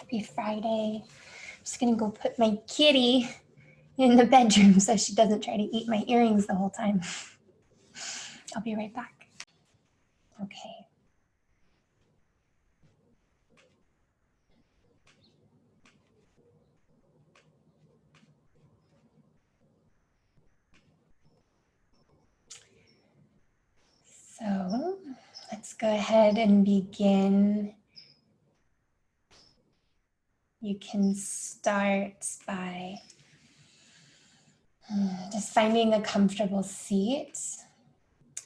Happy Friday. I'm just gonna go put my kitty in the bedroom so she doesn't try to eat my earrings the whole time. I'll be right back. Okay. So let's go ahead and begin. You can start by just finding a comfortable seat.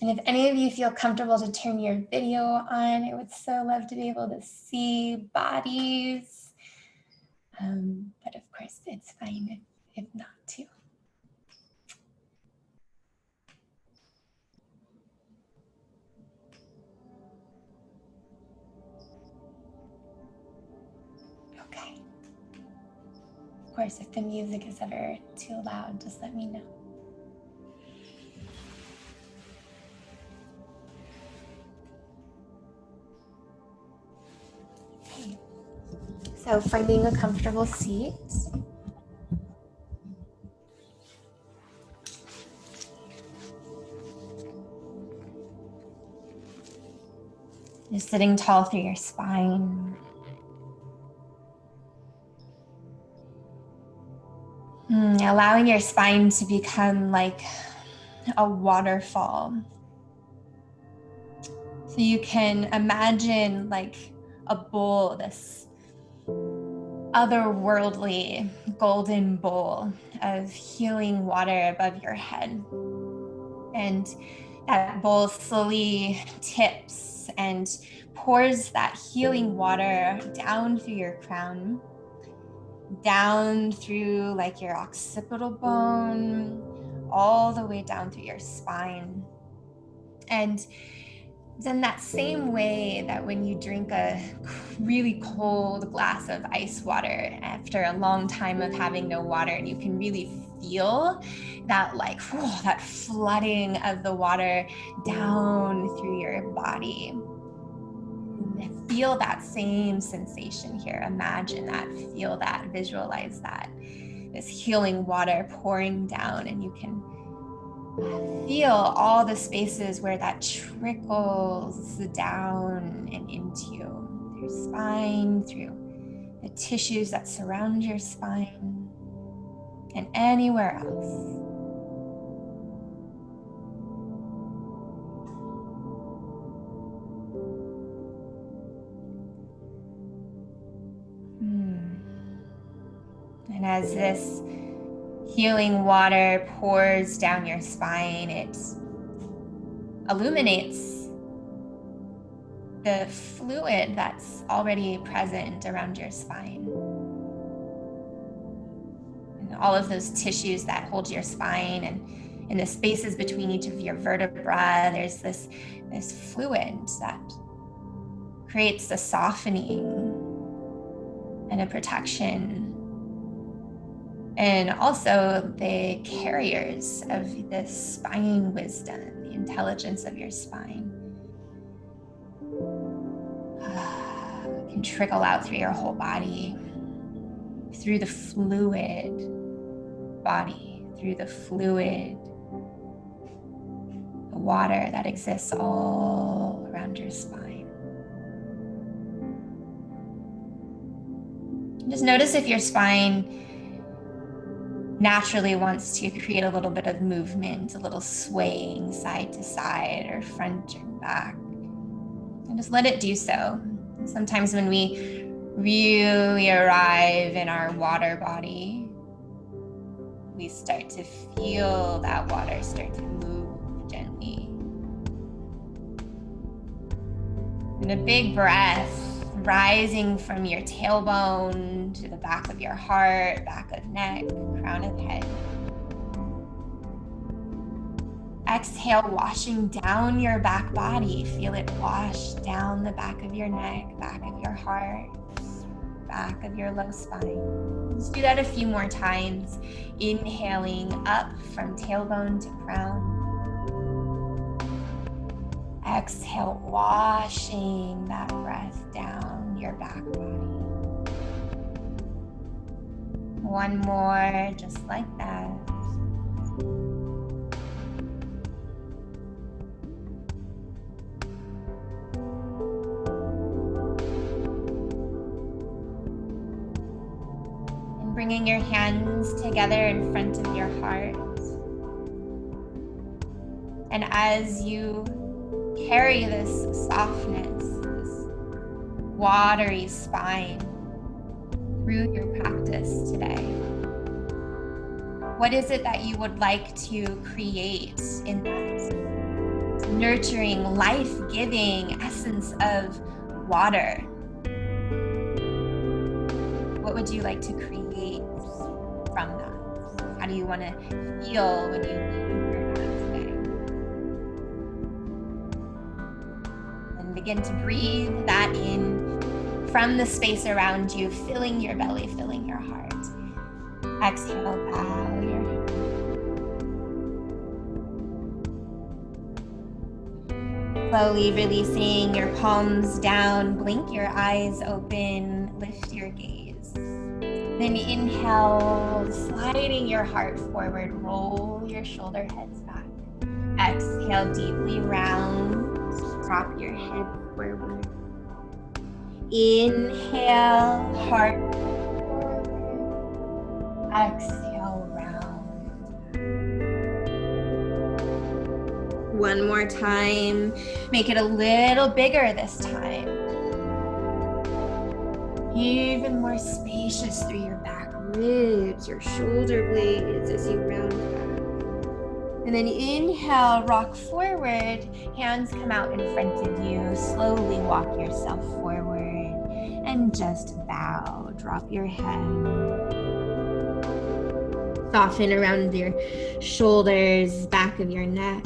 And if any of you feel comfortable to turn your video on, I would so love to be able to see bodies. But of course, it's fine if not to. Okay. Of course, if the music is ever too loud, just let me know. Okay. So finding a comfortable seat. Just sitting tall through your spine. Allowing your spine to become like a waterfall. So you can imagine like a bowl, this otherworldly golden bowl of healing water above your head. And that bowl slowly tips and pours that healing water down through your crown, down through like your occipital bone, all the way down through your spine. And in that same way that when you drink a really cold glass of ice water after a long time of having no water, and you can really feel that like that flooding of the water down through your body. Feel that same sensation here. Imagine that, feel that, visualize that. This healing water pouring down, and you can feel all the spaces where that trickles down and into your spine, through the tissues that surround your spine, and anywhere else. And as this healing water pours down your spine, it illuminates the fluid that's already present around your spine. And all of those tissues that hold your spine, and in the spaces between each of your vertebrae, there's this fluid that creates a softening and a protection. And also the carriers of this spine wisdom, the intelligence of your spine, can trickle out through your whole body, through the fluid body, through the fluid, the water that exists all around your spine. Just notice if your spine naturally wants to create a little bit of movement, a little swaying side to side or front and back. And just let it do so. Sometimes when we really arrive in our water body, we start to feel that water start to move gently. And a big breath rising from your tailbone to the back of your heart, back of neck, crown of head. Exhale, washing down your back body. Feel it wash down the back of your neck, back of your heart, back of your low spine. Let's do that a few more times. Inhaling up from tailbone to crown. Exhale, washing that breath down your back body. One more, just like that. And bringing your hands together in front of your heart. And as you carry this softness, this watery spine through your practice today, what is it that you would like to create in that nurturing, life-giving essence of water? What would you like to create from that? How do you want to feel when you leave your mat today? And begin to breathe that in from the space around you, filling your belly, filling your heart. Exhale, bow your head. Slowly releasing your palms down, blink your eyes open, lift your gaze. Then inhale, sliding your heart forward, roll your shoulder heads back. Exhale, deeply round, drop your head forward. Inhale, heart forward. Exhale, round. One more time. Make it a little bigger this time. Even more spacious through your back ribs, your shoulder blades as you round back. And then inhale, rock forward. Hands come out in front of you. Slowly walk yourself forward and just bow. Drop your head. Soften around your shoulders, back of your neck.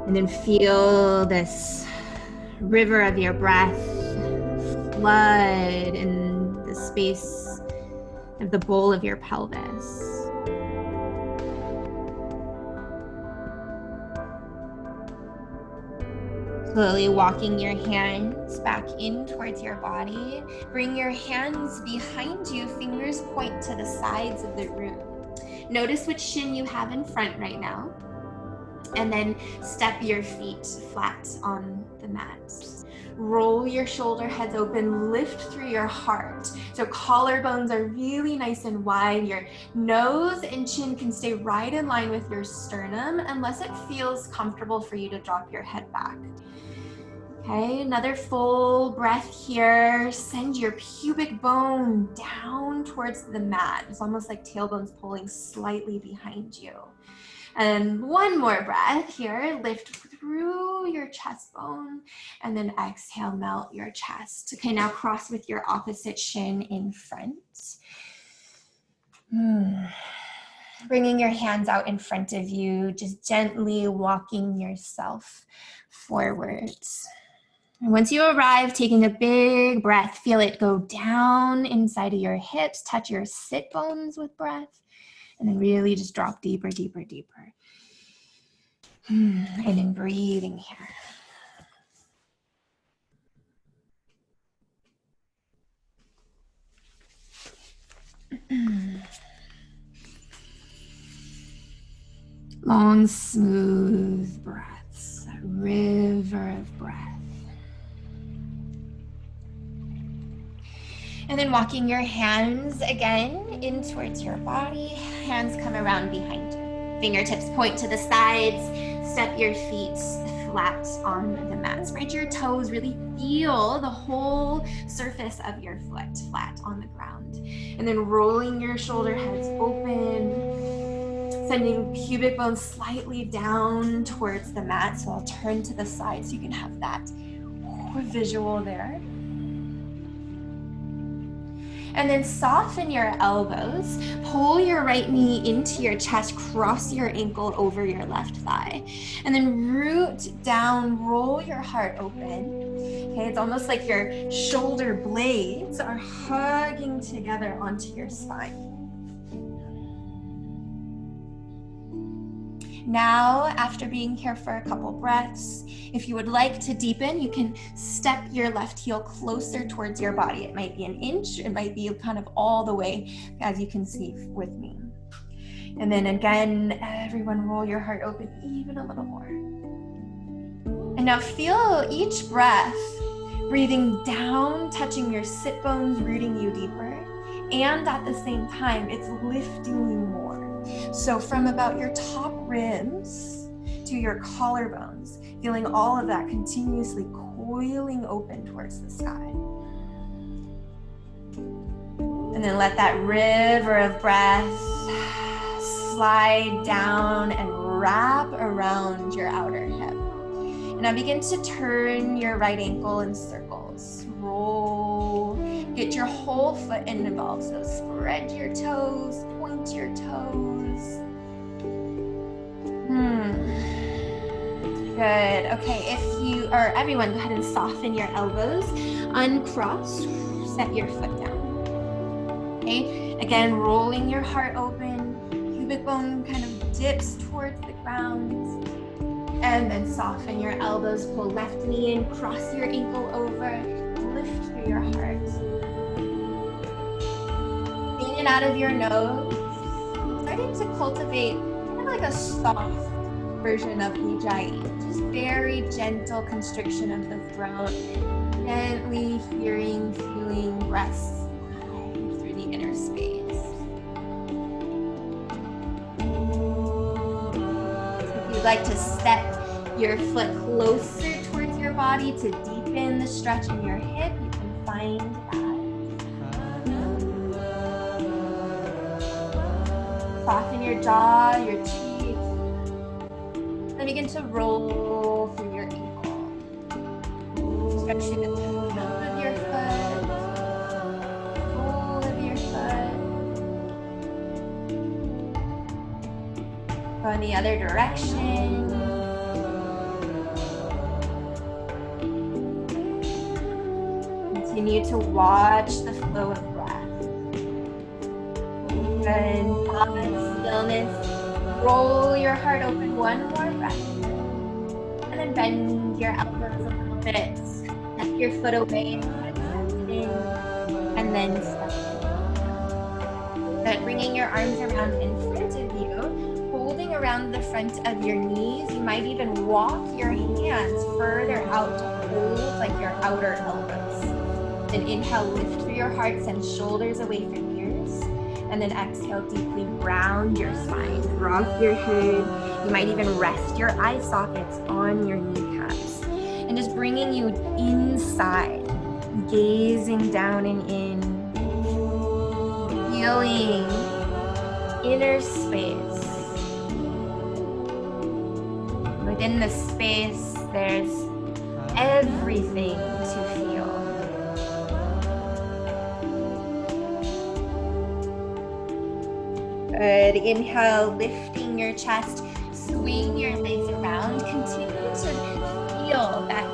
And then feel this river of your breath flood in the space of the bowl of your pelvis. Slowly walking your hands back in towards your body. Bring your hands behind you, fingers point to the sides of the room. Notice which shin you have in front right now. And then step your feet flat on the mat. Roll your shoulder heads open, lift through your heart. So collarbones are really nice and wide. Your nose and chin can stay right in line with your sternum unless it feels comfortable for you to drop your head back. Okay, another full breath here. Send your pubic bone down towards the mat. It's almost like tailbone's pulling slightly behind you. And one more breath here. Lift through your chest bone and then exhale, melt your chest. Okay, now cross with your opposite shin in front. Bringing your hands out in front of you, just gently walking yourself forwards. And once you arrive, taking a big breath, feel it go down inside of your hips, touch your sit bones with breath, and then really just drop deeper, deeper, deeper. And then breathing here. Long, smooth breaths, a river of breath. And then walking your hands again in towards your body. Hands come around behind you. Fingertips point to the sides. Step your feet flat on the mat. Spread your toes. Really feel the whole surface of your foot flat on the ground. And then rolling your shoulder heads open. Sending pubic bones slightly down towards the mat. So I'll turn to the side so you can have that visual there. And then soften your elbows, pull your right knee into your chest, cross your ankle over your left thigh, and then root down, roll your heart open. Okay, it's almost like your shoulder blades are hugging together onto your spine. Now, after being here for a couple breaths, if you would like to deepen, you can step your left heel closer towards your body. It might be an inch, it might be kind of all the way, as you can see with me. And then again, everyone roll your heart open even a little more. And now feel each breath breathing down, touching your sit bones, rooting you deeper. And at the same time, it's lifting you more. So from about your top ribs to your collarbones, feeling all of that continuously coiling open towards the sky. And then let that river of breath slide down and wrap around your outer hip. And now begin to turn your right ankle in circles. Roll. Get your whole foot involved. So spread your toes, point your toes. Good. Okay, if you, or everyone, go ahead and soften your elbows. Uncross, set your foot down. Okay, again, rolling your heart open. Pubic bone kind of dips towards the ground. And then soften your elbows, pull left knee in, cross your ankle over, lift through your heart. In and out of your nose, starting to cultivate kind of like a soft version of Ujjayi, just very gentle constriction of the throat, gently feeling breaths through the inner space. If you'd like to step your foot closer towards your body to deepen the stretch in your hip, you can find that. Soften your jaw, your cheeks. Then begin to roll through your ankle. Stretch through the top of your foot, sole of your foot. Go in the other direction. Continue to watch the flow of breath. Good. Pause, stillness. Roll your heart open, one more breath. And then bend your elbows a little bit. Step your foot away, and then step in. Good. Bringing your arms around in front of you, holding around the front of your knees. You might even walk your hands further out to hold like your outer elbows. Then inhale, lift through your heart, send shoulders away from ears. And then exhale, deeply round your spine, drop your head. You might even rest your eye sockets on your kneecaps. And just bringing you inside, gazing down and in, feeling inner space. Within the space, there's everything to feel. Good. Inhale, lifting your chest, swing your legs around. Continue to feel that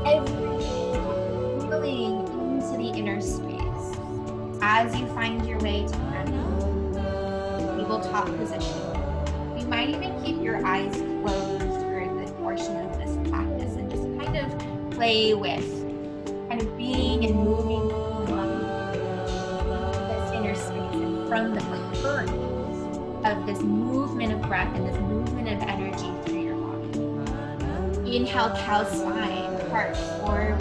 everything feeling into the inner space. As you find your way to that tabletop position, you might even keep your eyes closed for the portion of this practice and just kind of play with kind of being and moving this inner space and from the current of this movement of breath and this movement of energy through your body. Inhale, cow spine, heart forward.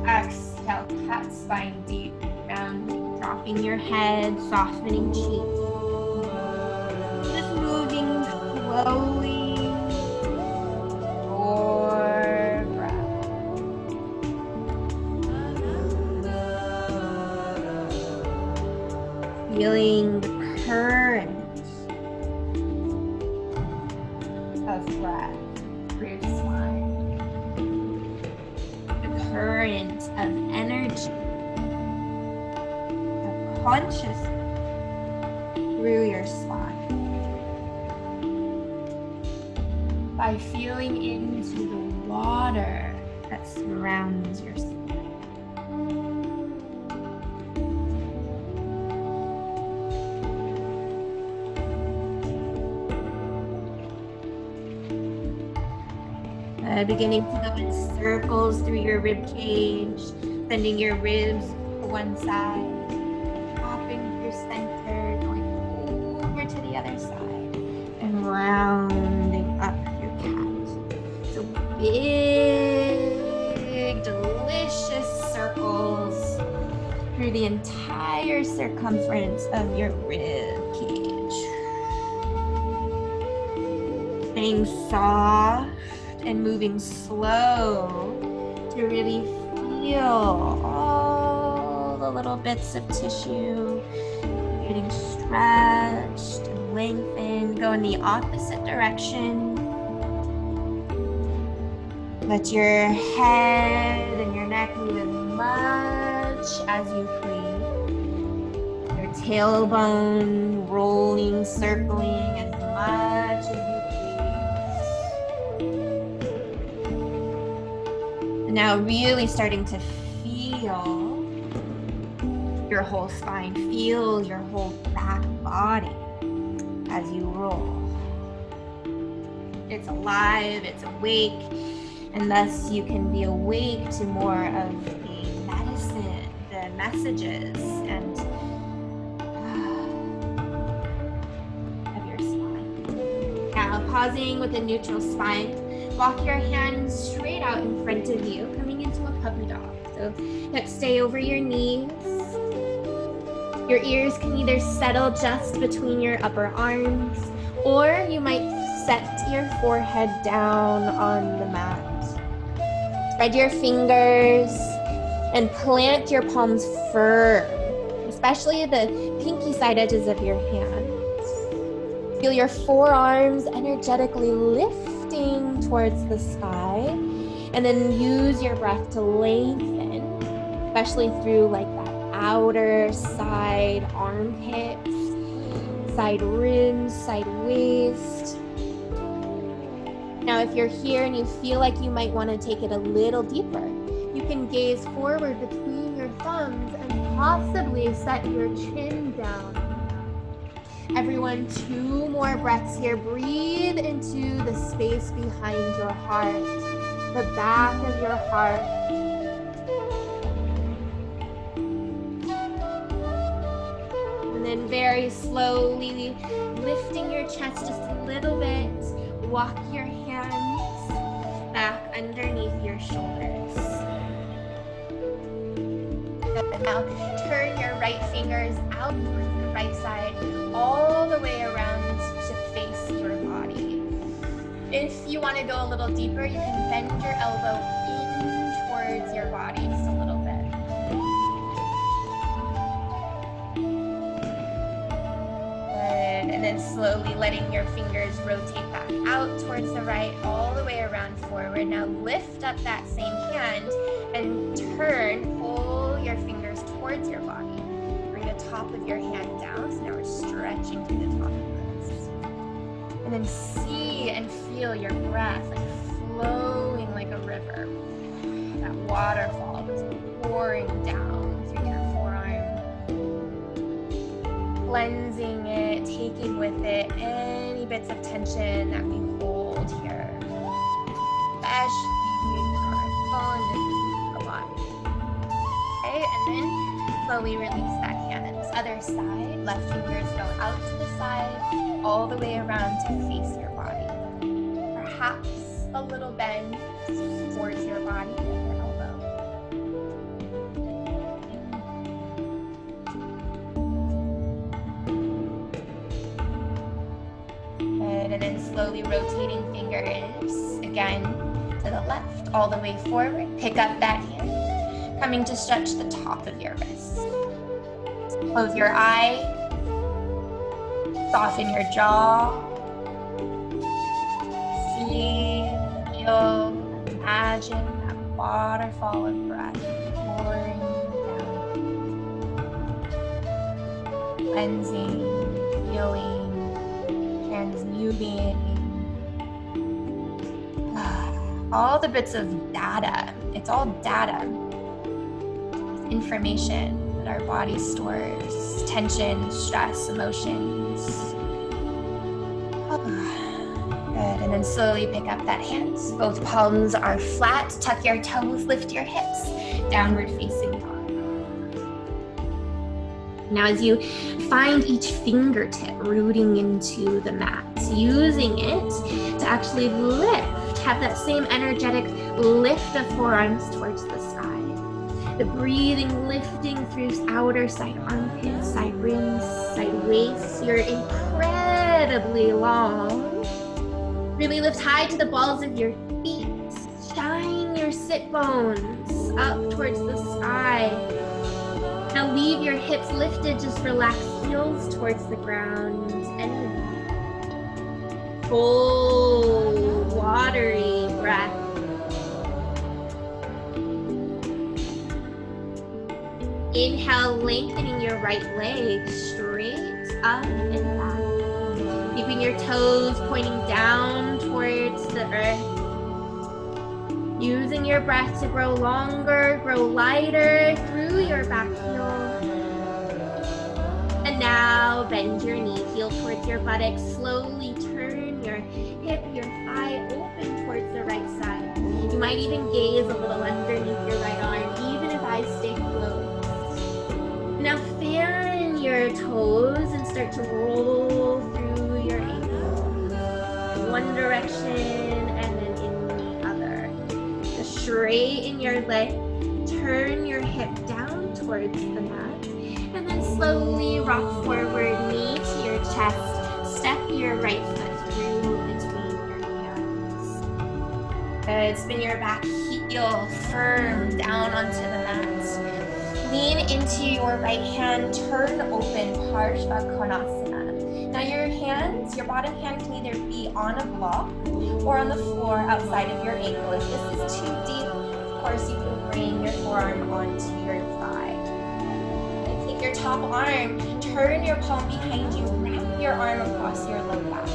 Exhale, cat spine deep, rounding, dropping your head, softening cheeks. Just moving slowly. More breath. Feeling the current of breath through your spine. The current of energy, of consciousness through your spine. By feeling into the water that surrounds your spine. Beginning to go in circles through your rib cage, sending your ribs to one side, dropping through center, going over to the other side, and rounding up your cat. So big, delicious circles through the entire circumference of your rib cage. Staying soft and moving slow to really feel all the little bits of tissue getting stretched and lengthened. Go in the opposite direction. Let your head and your neck move as much as you please. Your tailbone rolling, circling as much as you please. Now really starting to feel your whole spine, feel your whole back body as you roll. It's alive, it's awake, and thus you can be awake to more of the medicine, the messages, and of your spine. Now pausing with a neutral spine, walk your hands straight out in front of you, coming into a puppy dog. So hips stay over your knees. Your ears can either settle just between your upper arms, or you might set your forehead down on the mat. Spread your fingers and plant your palms firm, especially the pinky side edges of your hands. Feel your forearms energetically lifting towards the sky, and then use your breath to lengthen, especially through like that outer side armpits, side ribs, side waist. Now, if you're here and you feel like you might want to take it a little deeper, you can gaze forward between your thumbs and possibly set your chin down. Everyone, 2 more breaths here. Breathe into the space behind your heart, the back of your heart. And then very slowly lifting your chest just a little bit. Walk your hands back underneath your shoulders. Good. Now turn your right fingers out towards the right side, all the way around to face your body. If you want to go a little deeper, you can bend your elbow in towards your body just a little bit. And then slowly letting your fingers rotate back out towards the right, all the way around forward. Now lift up that same hand and pull your fingers towards your body. Bring the top of your hand down. So now we're stretching through the top of your wrist. And then see and feel your breath flowing like a river. That waterfall is pouring down through your forearm. Cleansing it, taking with it any bits of tension that we hold here, especially our bones and the body. Okay, and then slowly release that hand. Other side, left fingers go out to the side, all the way around to face your body. Perhaps a little bend towards your body with your elbow. And then slowly rotating fingers again to the left, all the way forward. Pick up that hand, coming to stretch the top of your wrist. Close your eye, soften your jaw. See, feel, imagine that waterfall of breath pouring down, cleansing, healing, transmuting all the bits of data. It's all data. It's information that our body stores, tension, stress, emotions. Good, and then slowly pick up that hand. Both palms are flat, tuck your toes, lift your hips, downward facing dog. Now as you find each fingertip rooting into the mat, using it to actually lift, have that same energetic lift of forearms towards the sky. The breathing lifting through outer side armpits, side ribs, side waist. You're incredibly long. Really lift high to the balls of your feet. Shine your sit bones up towards the sky. Now leave your hips lifted, just relax heels towards the ground and full watery breath. Inhale, lengthening your right leg straight up and back. Keeping your toes pointing down towards the earth. Using your breath to grow longer, grow lighter through your back heel. And now bend your knee, heel towards your buttocks. Slowly turn your hip, your thigh open towards the right side. You might even gaze a little underneath your right arm, even if eyes stay closed. Now fan your toes and start to roll through your ankles. One direction and then in the other. Just straighten your leg, turn your hip down towards the mat, and then slowly rock forward, knee to your chest. Step your right foot through between your hands. Good, spin your back heel firm down onto the mat. Lean into your right hand, turn open, Parsva Konasana. Now your hands, your bottom hand can either be on a block or on the floor outside of your ankle. If this is too deep, of course you can bring your forearm onto your thigh. And take your top arm, turn your palm behind you, wrap your arm across your low back.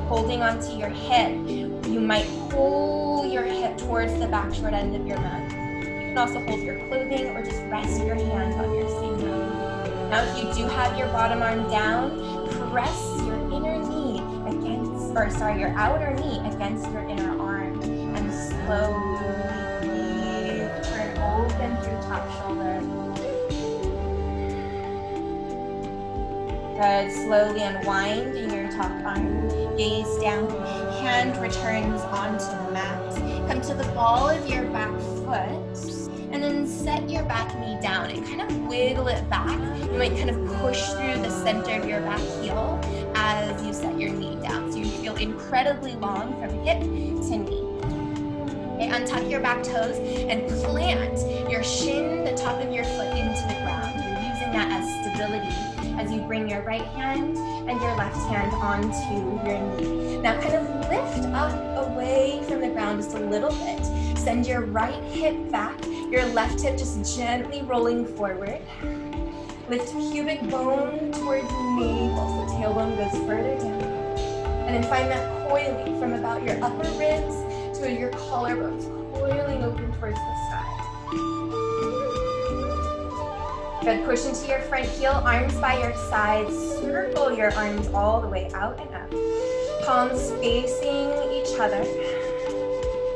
Holding onto your hip, you might pull your hip towards the back short end of your mat. You can also hold your clothing or just rest your hand on your sacrum. Now if you do have your bottom arm down, press your inner knee against, your outer knee against your inner arm and slowly breathe, turn open through top shoulder. Good, slowly unwinding your top arm, gaze down, hand returns onto the mat. Come to the ball of your back foot, and then set your back knee down and kind of wiggle it back. You might kind of push through the center of your back heel as you set your knee down. So you feel incredibly long from hip to knee. Okay, untuck your back toes and plant your shin, the top of your foot into the ground. You're using that as stability as you bring your right hand and your left hand onto your knee. Now kind of lift up away from the ground just a little bit. Send your right hip back, your left hip just gently rolling forward. Lift pubic bone towards navel, so tailbone goes further down. And then find that coiling from about your upper ribs to your collarbones, coiling open towards the sky. Good, push into your front heel, arms by your sides, circle your arms all the way out and up. Palms facing each other.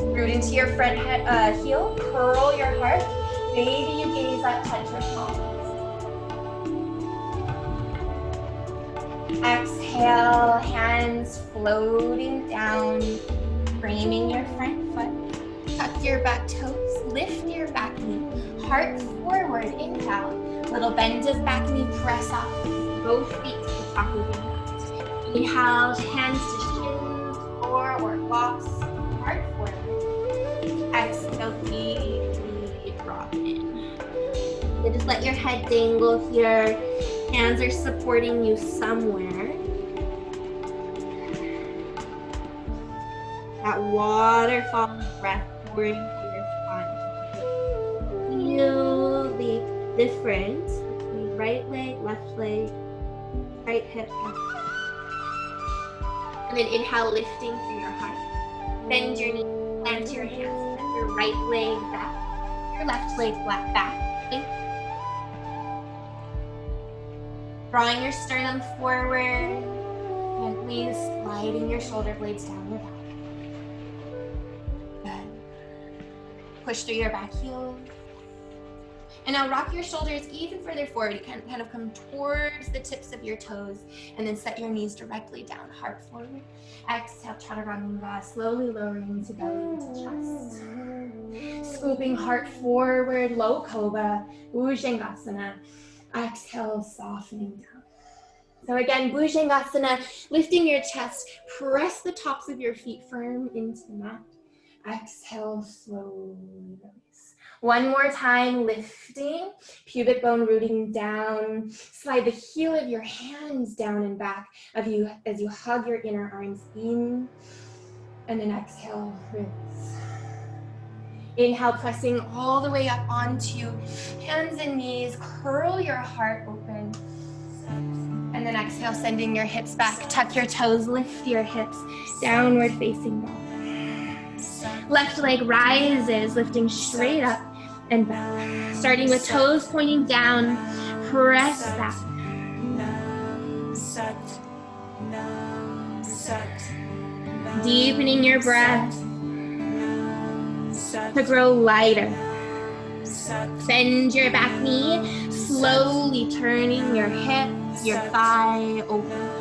Root into your front heel, curl your heart. Maybe you gaze up, touch your palms. Exhale, hands floating down, framing your front foot. Tuck your back toes, lift your back knee, heart forward, inhale. Little bend of back knee, press up, both feet to the top of your mat. Inhale, hands to shins, floor or blocks, heart forward. Exhale, deeply drop in. So just let your head dangle here. Hands are supporting you somewhere. That waterfall breath pouring through your spine. Feel the difference between right leg, left leg, right hip, left hip. And then inhale, lifting through your heart. Bend your knee, plant your hands, bend your right leg back, your left leg flat back. Drawing your sternum forward and Gently sliding your shoulder blades down your back. Good. Push through your back heels. And now rock your shoulders even further forward. You can kind of come towards the tips of your toes and then set your knees directly down, heart forward. Exhale, chaturanga, slowly lowering to belly to chest. Scooping heart forward, low cobra, bhujangasana. Exhale, softening down. So again, bhujangasana, lifting your chest, press the tops of your feet firm into the mat. Exhale, slowly release. One more time, lifting, pubic bone rooting down. Slide the heel of your hands down and back as you hug your inner arms in. And then exhale, release. Inhale, pressing all the way up onto hands and knees. Curl your heart open. And then exhale, sending your hips back. Tuck your toes, lift your hips. Downward facing dog. Left leg rises, lifting straight up and back. Starting with toes pointing down, press back. Deepening your breath to grow lighter. Bend your back knee, slowly turning your hip, your thigh open.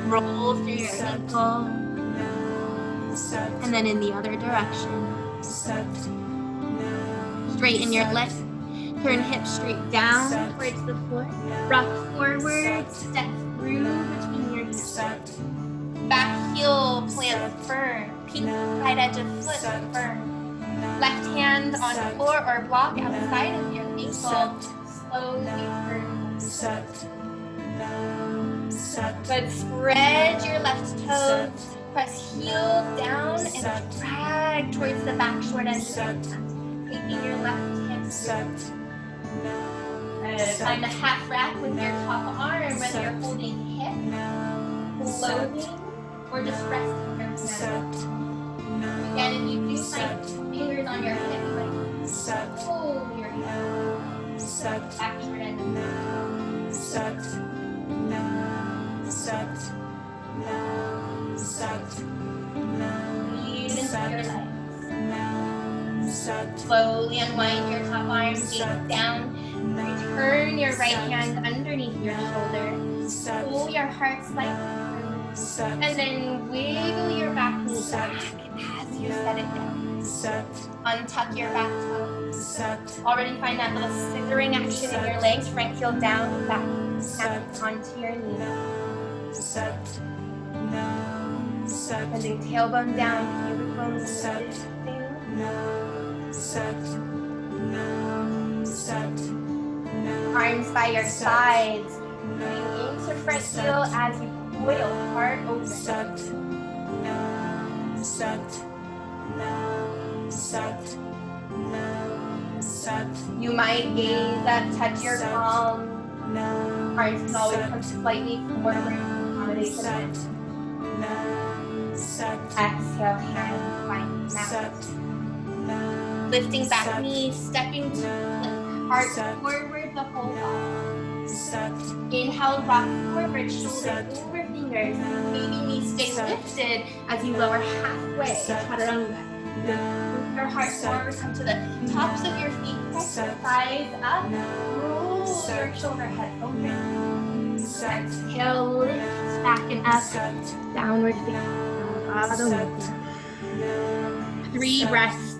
Roll through your ankle, and then in the other direction. Straighten your leg, turn hips straight down towards the floor. Rock forward, step through between your hips. Back heel plant firm, peak right edge of foot firm. Left hand on the floor or block outside of your ankle. Slowly turn. Good. Spread your left toes. Press heel down and drag towards the back short edge of your mat. Taking your left hip. Find a half wrap with your top arm, whether you're holding hip, floating, or just resting your hand. Again, if you do find fingers on your hip, you might hold your hand. Back short edge of your mat. Breathe into your legs. Slowly unwind your top arm, gaze down. Return your right hand underneath your shoulder. Pull your heart slightly through. And then wiggle your back knee back as you set it down. Untuck your back toe. Already find that little scissoring action in your legs. Front heel down, back snap onto your knee. Bending tailbone down, pubic bone lifting. Arms by your sides. Moving into front heel as you coil, heart open. You might gaze up, touch your palm. Arms can always come slightly forward to accommodate the bend. Exhale, hand find mat. Lifting back knee, stepping to lift heart forward the whole body. Inhale, rock forward, shoulders over fingers. Maybe knees stay lifted as you lower halfway. Chaturanga. Move your heart forward, come to the tops of your feet, press your thighs up, roll your shoulder head open. Exhale, lift back and up, downward facing. 3 breaths.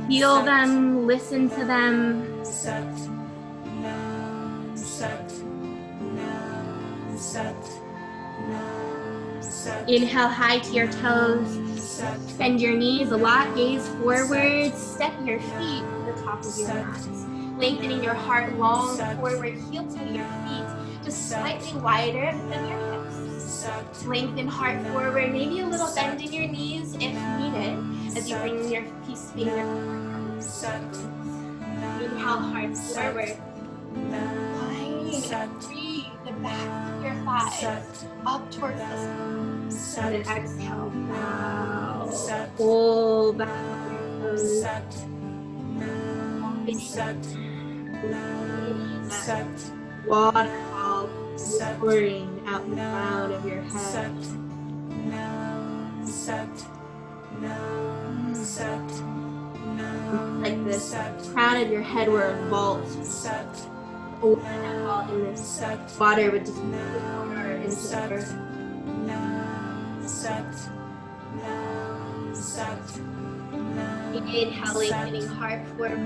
Feel them, listen to them. Inhale high to your toes. Bend your knees a lot, gaze forward, step your feet to the top of your mat. Lengthening your heart long forward, heel to your feet, just slightly wider than your hips. Lengthen heart forward, maybe a little bend in your knees if needed, as you bring your peace finger. Inhale, heart forward. Breathe the back of your thighs up towards the sky. And then exhale, bow. Pull back your toes. Waterfall pouring out the crown of your head. Like this crown of your head were a vault. Open that vault, and this water would just pour into the earth. Inhale, lengthening heart forward.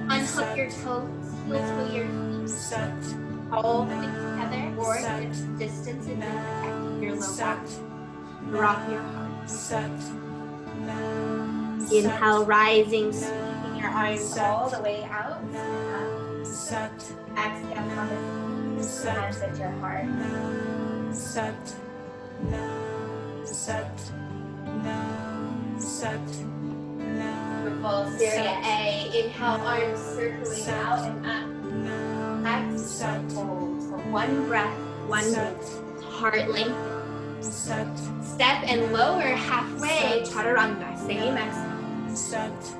Unhook your toes, heel toe your feet. Hold them together or distance and protect your low back. Drop your heart. Inhale, rising, sweeping your arms all the way out. Exhale, come hands at your heart. Beautiful. Syria A. Inhale, arms circling out and up. Exhale, hold. So one breath, one move. Heart length. Step and lower halfway. Chaturanga. Same exhale.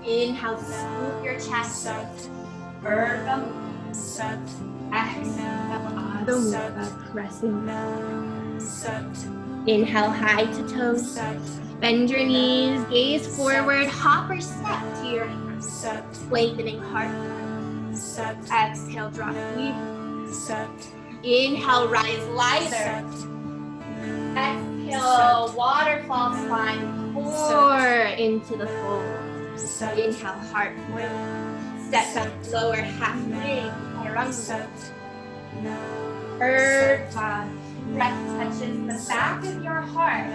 Inhale, scoop your chest. Urdhva. Exhale, Adho Mukha, pressing. Inhale, high to toes. Bend your knees, gaze forward, hop or step to your hands. Lengthening heart. Exhale, drop deep. Inhale, rise lighter. Exhale, waterfall spine, pour into the fold. Inhale, heart forward. Step back, lower halfway. Urdhva. Breath touches the back of your heart.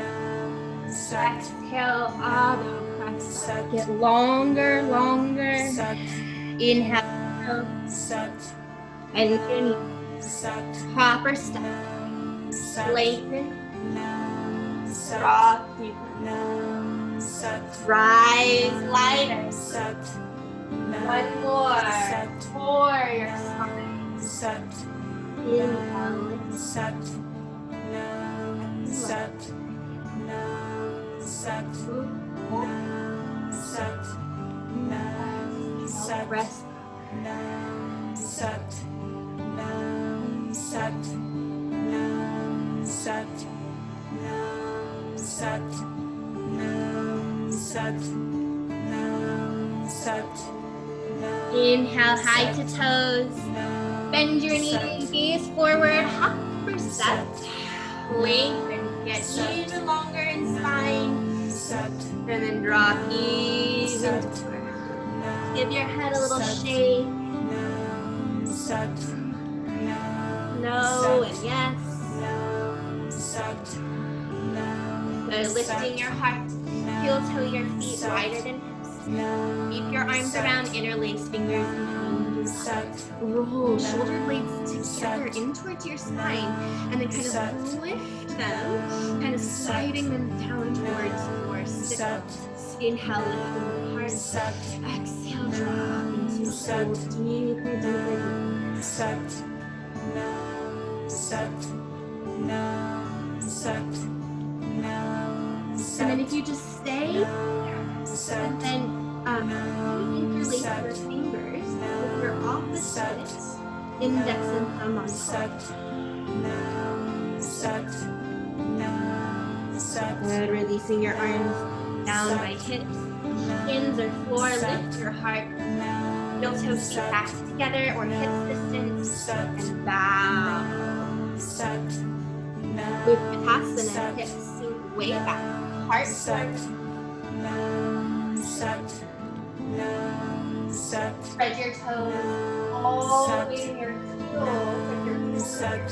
Exhale, Adho Mukha. Get longer, longer. Inhale. And your knees. Hop or step. Lengthen. Draw deeper. Rise lighter. One more. Pour your spine. Inhale. Rest. Inhale, high to toes. Bend your knees, gaze forward, hop or step. Lengthen, get even longer in spine. And then drop even deeper. Give your head a little shake. No and yes. Good, lifting your heart. Heel toe your feet wider than hips. Keep your arms around, interlace fingers and hands. Roll shoulder blades together in towards your spine, and then kind of lift them, kind of sliding them down towards your sit-ups. Inhale, lifting the heart. Exhale, drop into the fold. Deeper, deeper, and then if you just stay there, and then interlace your fingers with your opposite index and thumb on top. Good, releasing your arms down by hips, shins or floor. Lift your heart. Heel toes feet back together or hips distance, and bow. Utkatasana, hips sink way back, heart forward. Spread your toes all the way to your heels, like your heels back.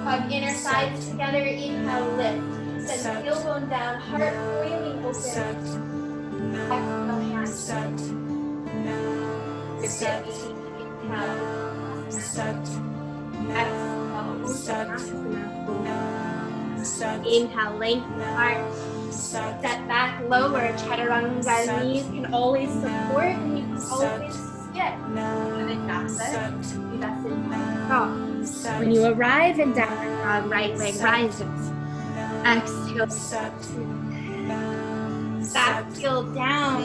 Hug inner thighs together, inhale, lift. Send tailbone down, heart really open. Exhale, hands. Good step, inhale. Exhale. Inhale, lengthen the heart. Step back, lower, chaturanga. Knees can always support, and you can always skip. When you arrive in downward dog, right leg rises. Exhale, back heel down.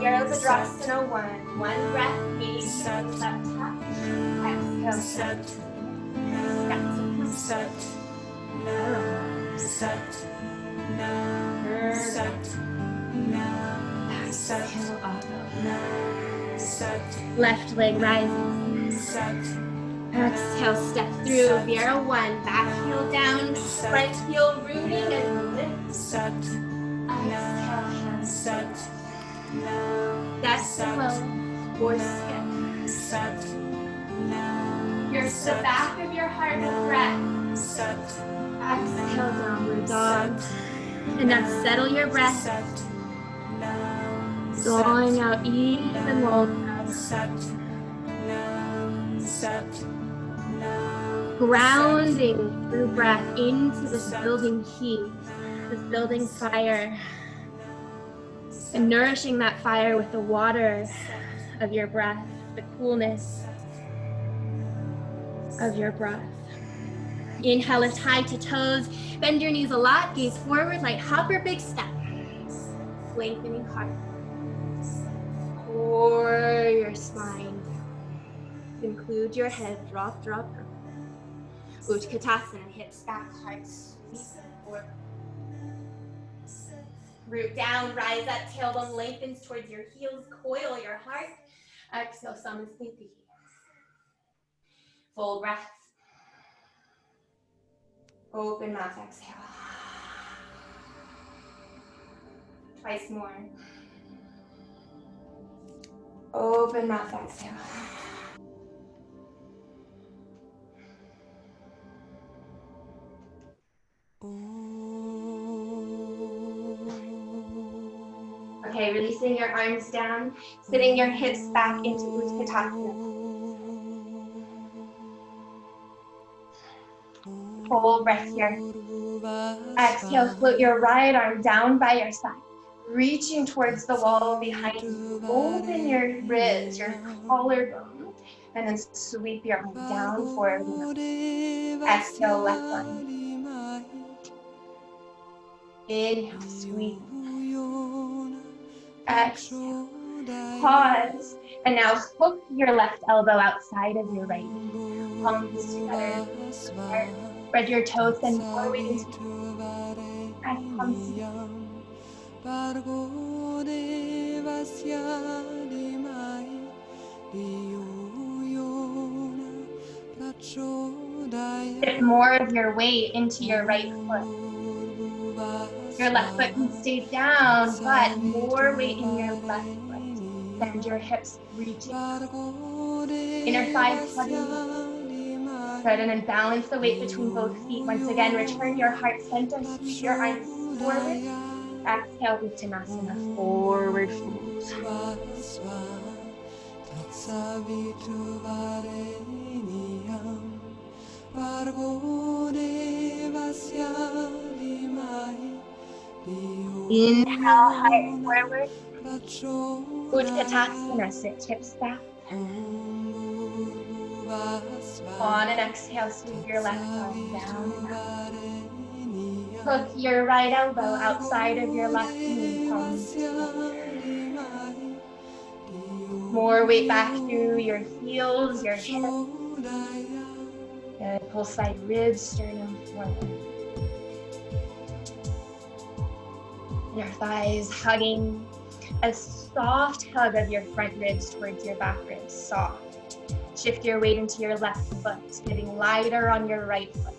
Virabhadrasana 1. One breath, gaze up top. Exhale, step left leg rises. Exhale, step through. Vira 1. Back heel down. Front heel rooting and lift. Exhale, step slow or skip. Pierce the back of your heart with breath. Exhale, downward dog. And now settle your breath. Drawing out even longer. Grounding through breath into this building heat, this building fire. And nourishing that fire with the water of your breath, the coolness of your breath. Inhale, lift high to toes. Bend your knees a lot. Gaze forward, light hop or big step. Lengthening heart. Core your spine. Include your head. Drop, drop, drop. Utkatasana, hips back, heart sweep forward. Root down, rise up, tailbone lengthens towards your heels. Coil your heart. Exhale, Samasthiti. Full breath. Open mouth, exhale. Twice more. Open mouth, exhale. Okay, releasing your arms down, sitting your hips back into Utkatasana. Full breath here. Exhale, float your right arm down by your side, reaching towards the wall behind you. Open your ribs, your collarbone, and then sweep your arm down forward. Exhale, left arm. Inhale, sweep. Exhale. Pause. And now hook your left elbow outside of your right knee. Palms together. Spread your toes and forward into palms together. Shift more of your weight into your right foot. Your left foot can stay down, but more weight in your left foot. Bend your hips, reaching up. Inner thighs hugging. Good, and then balance the weight between both feet. Once again, return your heart center, sweep your arms forward. Exhale, Uttanasana, forward fold. Inhale, heart forward. Utkatasana, sit hips back. On an exhale, sweep your left arm down and up. Hook your right elbow outside of your left knee, palms together. More weight back through your heels, your hips. Good. Pull side ribs, sternum forward. Your thighs hugging. A soft hug of your front ribs towards your back ribs, soft. Shift your weight into your left foot, getting lighter on your right foot.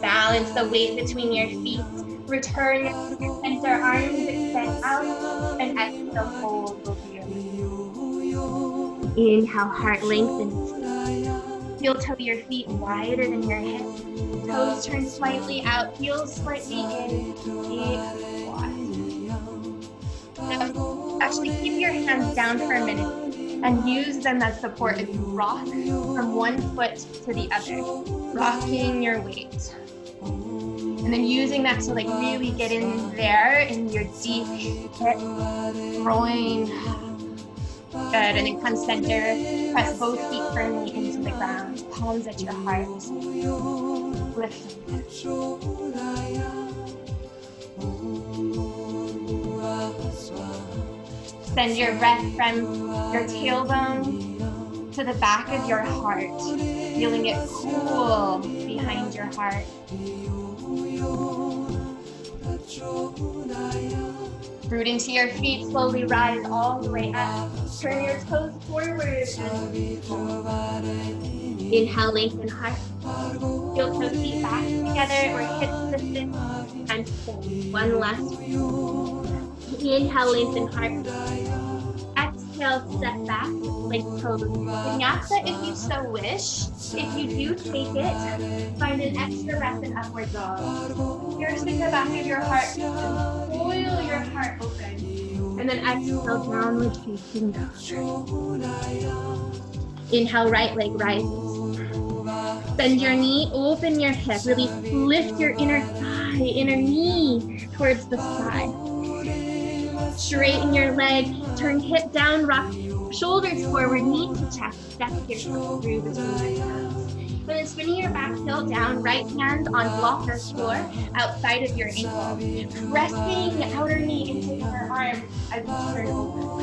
Balance the weight between your feet. Return your center, arms extend out, and exhale, fold over your knees. Inhale, heart lengthens. Heel toe your feet wider than your hips. Toes turn slightly out, heels slightly in. Deep squat. Now, actually keep your hands down for a minute and use them as support as you rock from one foot to the other, rocking your weight. And then using that to like really get in there in your deep hip, groin, Good, and then come center. Press both feet firmly into the ground, palms at your heart. Lift. Send your breath from your tailbone to the back of your heart, feeling it cool behind your heart. Root into your feet, slowly rise all the way up. Turn your toes forward. Inhale, lengthen heart. Heel toe feet back together or hips lifted and fold. One last. Inhale, lengthen heart. Exhale, step back, like pose. Vinyasa if you so wish. If you do take it, find an extra breath in upward dog. Piercing the back of your heart, coil your heart open. And then exhale, downward facing dog. Inhale, right leg rises. Bend your knee, open your hip, really lift your inner thigh, inner knee towards the sky. Straighten your leg, turn hip down, rock shoulders forward, knee to chest, step yourself through between your toes. When it's spinning your back heel down, right hand on block or floor outside of your ankle. Pressing the outer knee into your arm as you turn over.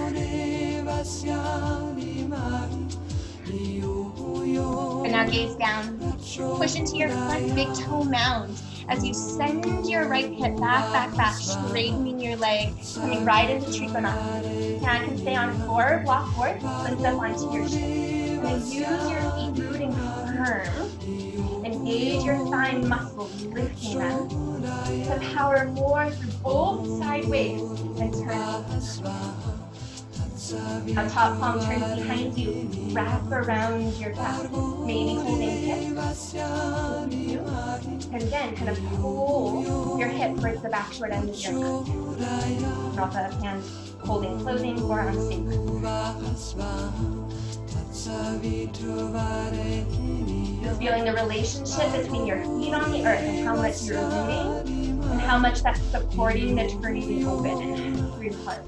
And now gaze down. Push into your front big toe mound as you send your right hip back, straightening your leg, coming right into Trikonasana. Hand can stay on floor, block forward, lift up onto your shin. And then use your feet rooting firm. Engage your thigh muscles, lifting them. To power more through both sideways and turn. A top palm turns behind you, wrap around your back, maybe holding hips. And then kind of pull your hip towards the back short end of your mat. Drop a hand holding clothing or on stable. Just feeling the relationship between your feet on the earth and how much you're rooting and how much that's supporting the turning open through the heart.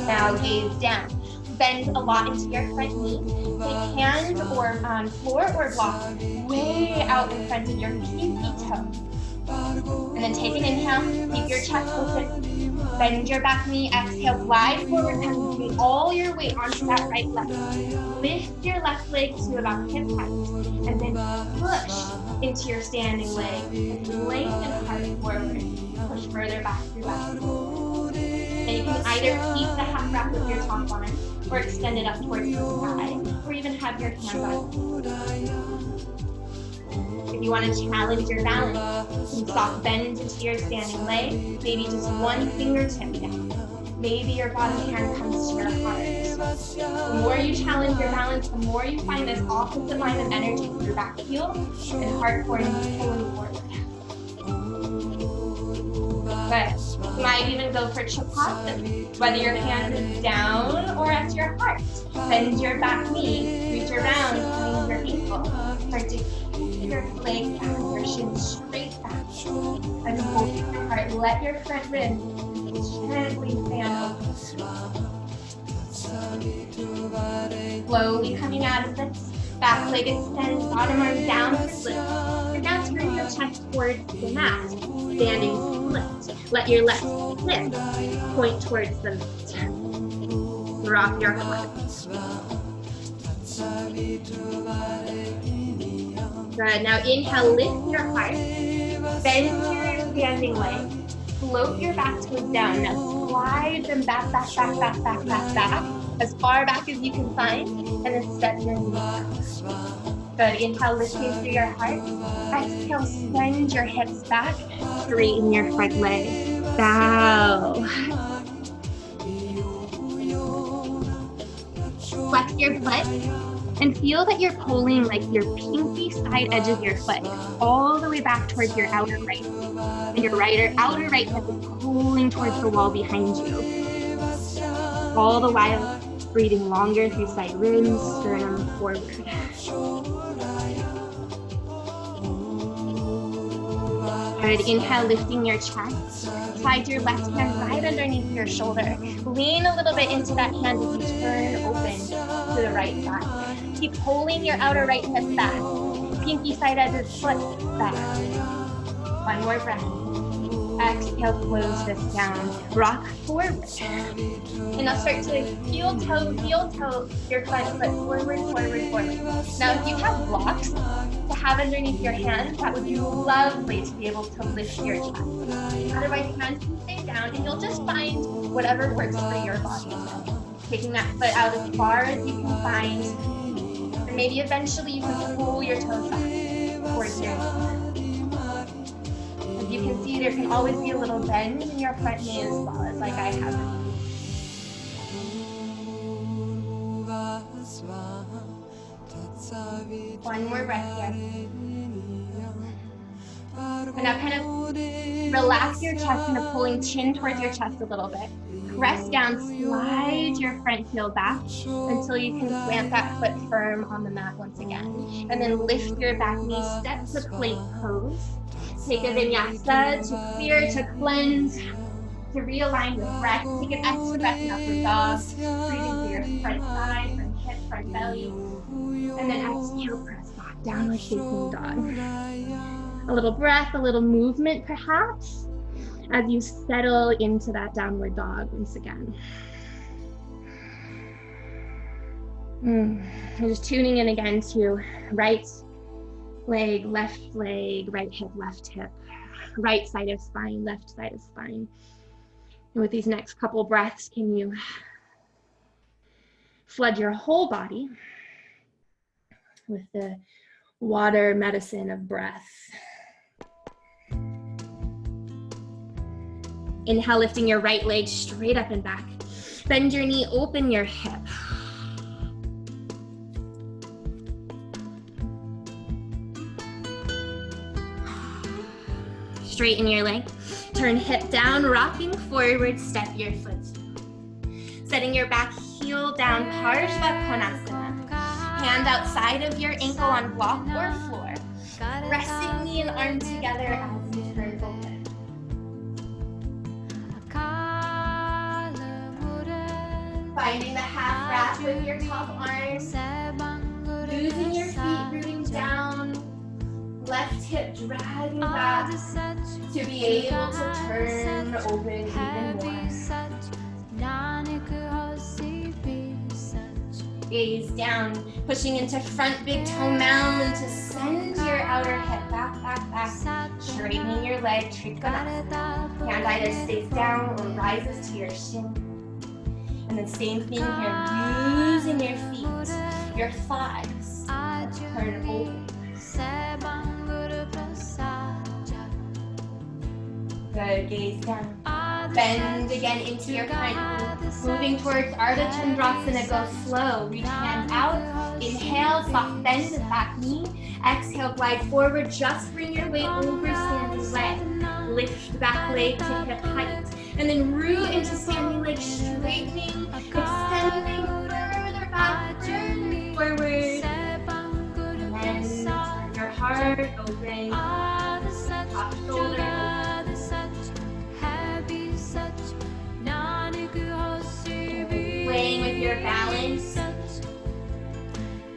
Now gaze down. Bend a lot into your front knee. Take hand or on floor or block way out in front of your pinky toe. And then take an inhale. Keep your chest open. Bend your back knee. Exhale. Glide forward. Putting all your weight onto that right leg. Lift your left leg to about hip height. And then push into your standing leg. And lengthen heart forward. Push further back through back. And you can either keep the half wrap with your top on or extend it up towards the sky, or even have your hands on. If you want to challenge your balance, you soft bend into your standing leg, maybe just one fingertip down. Maybe your bottom hand comes to your heart. The more you challenge your balance, the more you find this opposite line of energy through your back heel and heart pulling forward. Good. You might even go for Chapasana, whether your hand is down or at your heart. Bend your back knee, reach around, find your ankle. Start to keep your leg back, your shin straight back. And hold your heart, let your front rib gently fan open. Slowly coming out of this, back leg extends, bottom arm down for lift. And now turn your chest towards the mat, standing split. Let your left hip point towards the mat. Drop your foot. Good. Now inhale, lift your heart. Bend your standing leg. Float your back toes down. Now slide them back. As far back as you can find. And then step your knees down. Good. Inhale, lifting through your heart. Exhale, send your hips back. Straighten your front leg. Bow. Flex your foot and feel that you're pulling like your pinky side edge of your foot all the way back towards your outer right. And your outer right hip is pulling towards the wall behind you. All the while breathing longer through side ribs, sternum forward. Good. Inhale, lifting your chest. Slide your left hand right underneath your shoulder. Lean a little bit into that hand as you turn open to the right side. Keep pulling your outer right hip back. Pinky side edges flip back. One more breath. Exhale, close this down. Rock forward. And now start to heel toe your front foot forward, forward, forward. Now, if you have blocks to have underneath your hands, that would be lovely to be able to lift your chest. Otherwise, hands can stay down and you'll just find whatever works for your body. Taking that foot out as far as you can find. And maybe eventually you can pull your toes back towards your knee. As you can see, there can always be a little bend in your front knee as well, as like I have. One more breath here. And now kind of relax your chest, kind of pulling chin towards your chest a little bit. Press down, slide your front heel back until you can plant that foot firm on the mat once again. And then lift your back knee, step to plank pose. Take a vinyasa to clear, to cleanse, to realign your breath. Take an extra breath in upward dog, breathing through your front thigh, front hip, front belly. And then exhale, press back, downward facing dog. A little breath, a little movement perhaps, as you settle into that downward dog once again. And just tuning in again to right leg, right hip, left hip, right side of spine, left side of spine. And with these next couple breaths, can you flood your whole body with the water medicine of breath. Inhale, lifting your right leg straight up and back. Bend your knee, open your hip. Straighten your leg. Turn hip down, rocking forward, step your foot. Setting your back heel down, Parshva Konasana. Hand outside of your ankle on block or floor. Pressing knee and arm together as you turn open. Finding the half wrap with your top arms. Losing your feet, rooting down. Left hip dragging back to be able to turn open even more. Gaze down, pushing into front big toe mound to send your outer hip back. Straightening your leg, Trikonasana. Hand either stays down or rises to your shin. And the same thing here, using your feet, your thighs, turn open. Good, gaze down. Bend again into your front knee. Moving towards Ardha Chandrasana, go slow. Reach hands out. Inhale, soft bend the back knee. Exhale, glide forward. Just bring your weight over standing leg. Lift back leg to hip height. And then root into standing leg, straightening, extending further back, turn forward. And then your heart open, top shoulder. Playing with your balance.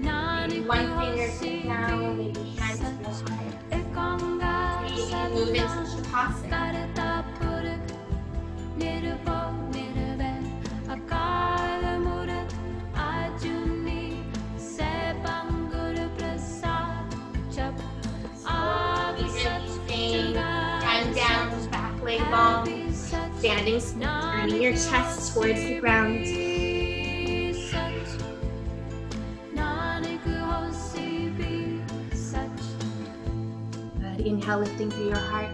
Maybe one finger sit down, maybe hands to your heart. Maybe move into Shavasana. Hands down, back leg long. Standing smooth, turning your chest towards the ground. Good. Inhale, lifting through your heart.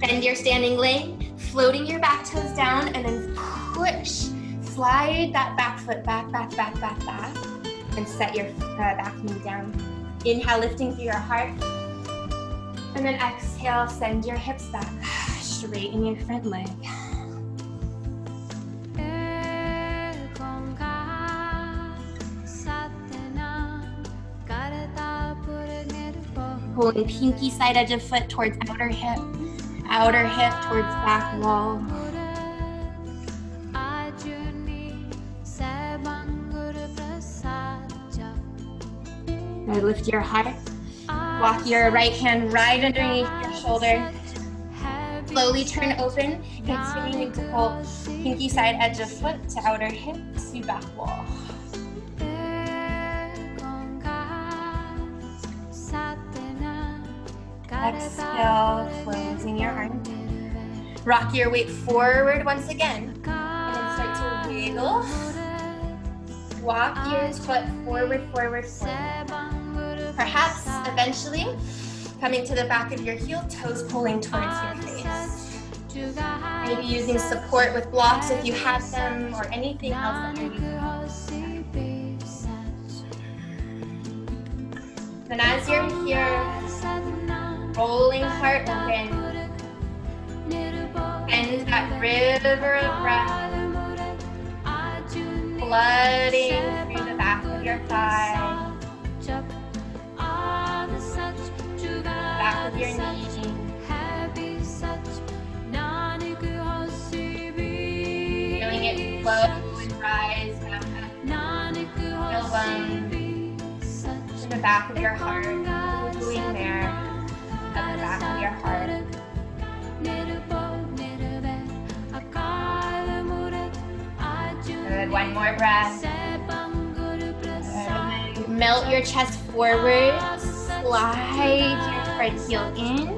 Bend your standing leg, floating your back toes down, and then push. Slide that back foot back, and set your back knee down. Inhale, lifting through your heart. And then exhale, send your hips back. Straighten your front leg. pulling pinky side edge of foot towards outer hip towards back wall. Good. Lift your heart. Walk your right hand right underneath your shoulder. Slowly turn open, continuing to pull pinky side edge of foot to outer hip to back wall. Exhale, closing your arms. Rock your weight forward once again. And then start to wiggle. Walk your foot forward, forward, forward. Perhaps eventually coming to the back of your heel, toes pulling towards your face. Maybe using support with blocks if you have them, or anything else that you're using. Then as you're here, rolling heart open, and that river of breath flooding through the back of your thigh, back of your knee, feeling it flow and rise down the tailbone, to the back of your heart, moving there, at the back of your heart. Good, one more breath. Good. Melt your chest forward, slide your front heel in,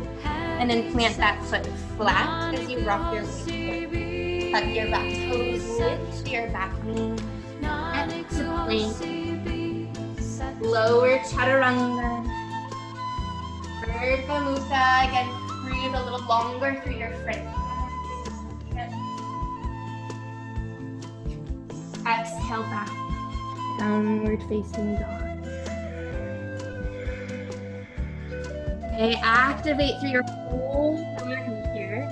and then plant that foot flat as you rock your weight. Tuck your back toes, lift your back knee, and to plank. Lower chaturanga. Urdhva Mukha, again, breathe a little longer through your front. Exhale back, downward facing dog. Okay, activate through your whole body here.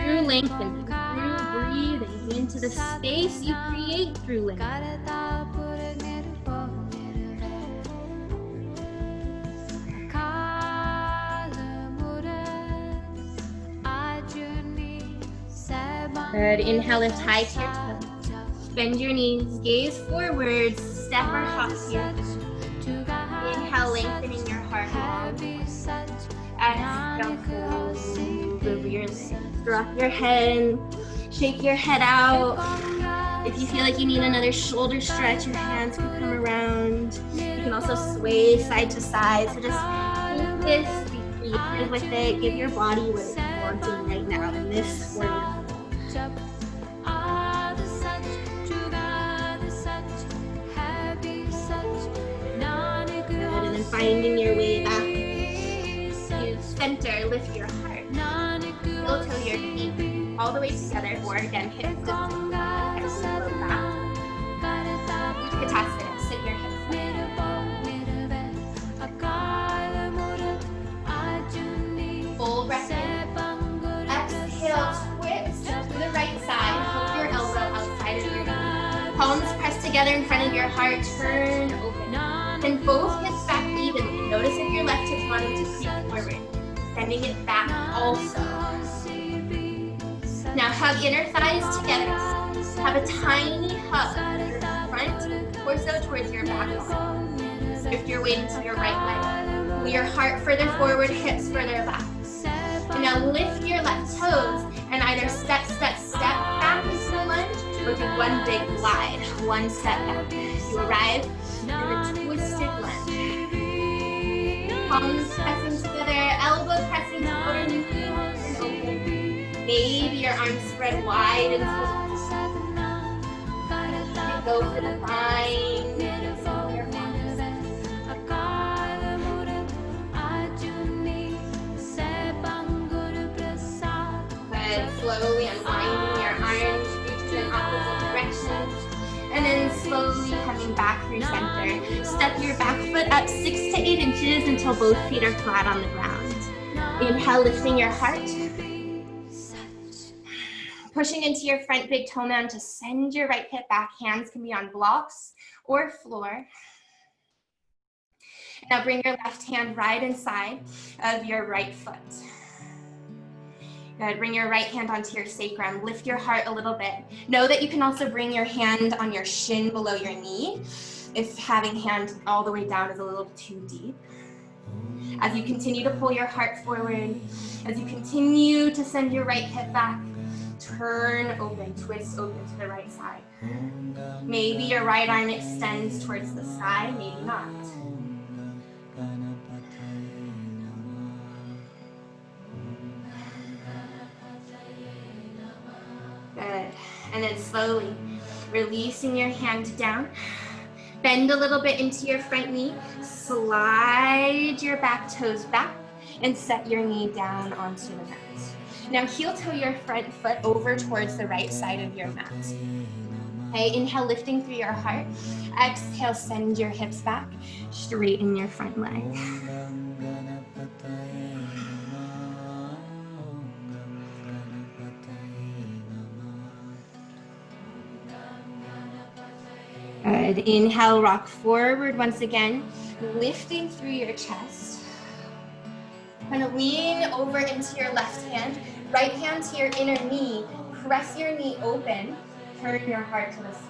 Through lengthening, through breathing into the space you create through lengthening. Good. Inhale, lift high to your toes. Bend your knees, gaze forward, step or hop here. Inhale, lengthening your heart long. Exhale, fold over your legs. Drop your head, shake your head out. If you feel like you need another shoulder stretch, your hands can come around. You can also sway side to side. So just keep this, be creative with it. Give your body what it's wanting right now in this form. Good, and then finding your way back to center, lift your heart. Heel toe your feet all the way together, or again, hips to back. Utkatasana, sit your hips back. Full breath in. Exhale, twist to the right side. Hook your elbow outside of your knee. Palms pressed together in front of your heart. Turn open. Then both hips back evenly. Notice if your left hip's wanting to creep forward. Sending it back also. Now hug inner thighs together. Have a tiny hug. Your front torso towards your back arm. Lift your weight into your right leg. Pull your heart further forward, hips further back. And now lift your left toes and either step back into the lunge, or do one big glide, one step back. You arrive in the twisted lunge. Palms pressing together, elbow pressing towards you, and open. Maybe your arms spread wide and go for the bind. Slowly unwinding your arms, reach in opposite directions, and then slowly coming back through center. Step your back foot up 6 to 8 inches until both feet are flat on the ground. Inhale, lifting your heart. Pushing into your front big toe mound to send your right hip back. Hands can be on blocks or floor. Now bring your left hand right inside of your right foot. Good. Bring your right hand onto your sacrum. Lift your heart a little bit. Know that you can also bring your hand on your shin below your knee if having hand all the way down is a little too deep. As you continue to pull your heart forward, as you continue to send your right hip back, turn open, twist open to the right side. Maybe your right arm extends towards the sky, maybe not. Good. And then slowly releasing your hand down. Bend a little bit into your front knee. Slide your back toes back and set your knee down onto the mat. Now heel toe your front foot over towards the right side of your mat. Okay, inhale, lifting through your heart. Exhale, send your hips back. Straighten your front leg. Good. Inhale, rock forward once again, lifting through your chest. Kind of lean over into your left hand. Right hand to your inner knee. Press your knee open. Turn your heart to the side.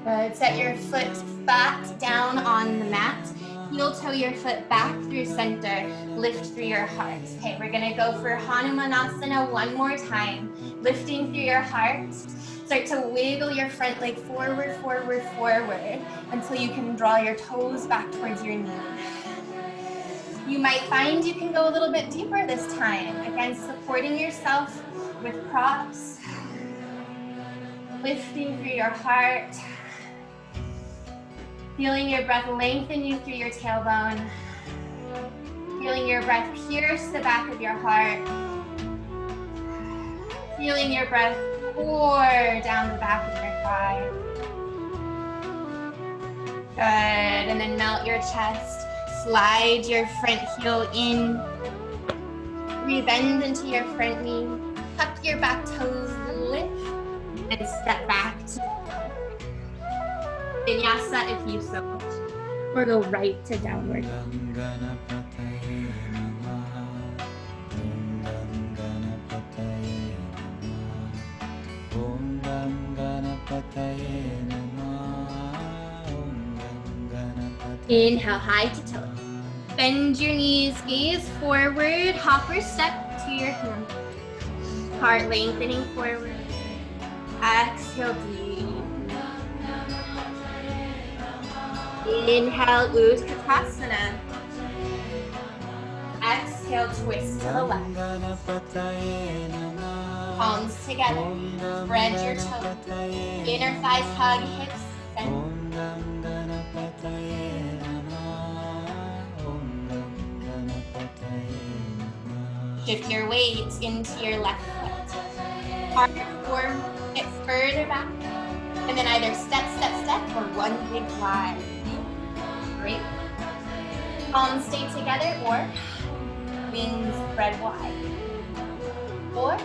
Good. Set your foot flat down on the mat. Heel toe your foot back through center. Lift through your heart. Okay, we're gonna go for Hanumanasana one more time. Lifting through your heart. Start to wiggle your front leg forward, forward, forward until you can draw your toes back towards your knee. You might find you can go a little bit deeper this time. Again, supporting yourself with props. Lifting through your heart. Feeling your breath lengthen you through your tailbone. Feeling your breath pierce the back of your heart. Feeling your breath pour down the back of your thigh. Good, and then melt your chest. Slide your front heel in. Rebend into your front knee. Tuck your back toes, lift, and step back to Vinyasa if you so wish, or go right to downward. Inhale, high to toe. Bend your knees, gaze forward, hopper step to your hand. Heart lengthening forward. Exhale deep. Inhale, Utkatasana. Exhale, twist to the left. Palms together. Spread your toes. Inner thighs hug, hips bend. Shift your weight into your left foot. Heart forward, hip further back. And then either step, step, step, or one big glide. Great. Palms stay together, or wings spread wide. Or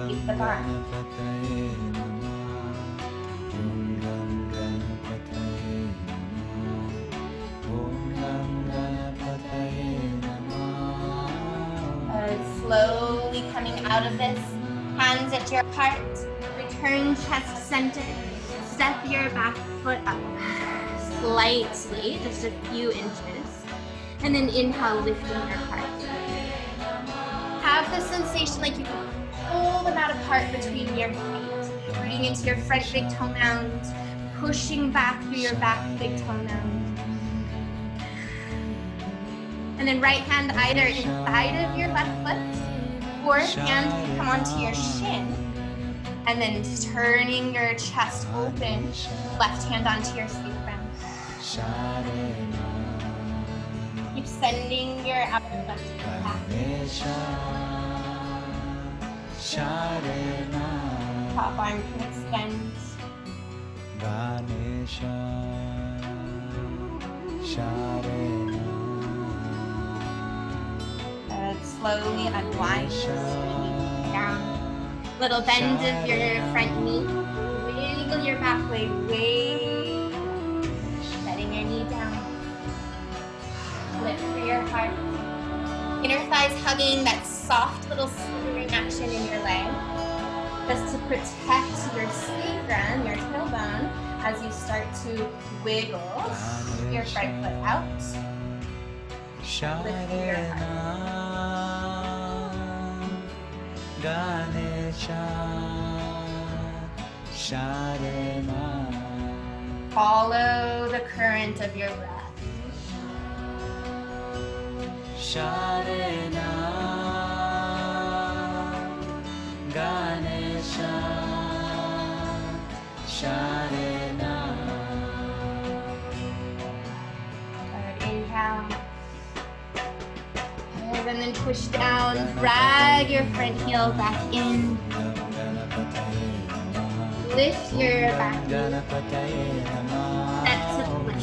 keep the bar. Slowly coming out of this, hands at your heart, return chest center, step your back foot up slightly, just a few inches, and then inhale, lifting your heart. Have the sensation like you can pull the mat apart between your feet, rooting into your front big toe mound, pushing back through your back big toe mound. And then right hand either inside of your left foot, or hand can come onto your shin. And then turning your chest open, left hand onto your sacrum. Keep sending your upper left foot back. Top arm can extend. Slowly unwind, down. Little bend of your front knee. Wiggle your back leg way back. Setting your knee down. Lift through your heart. Inner thighs hugging, that soft little slithering action in your leg. Just to protect your sacrum, your tailbone, as you start to wiggle your front foot out. Lift through your heart. Follow the current of your breath. Good, inhale. And then push down, drag your front heel back in. Lift your back knee. Step to plank.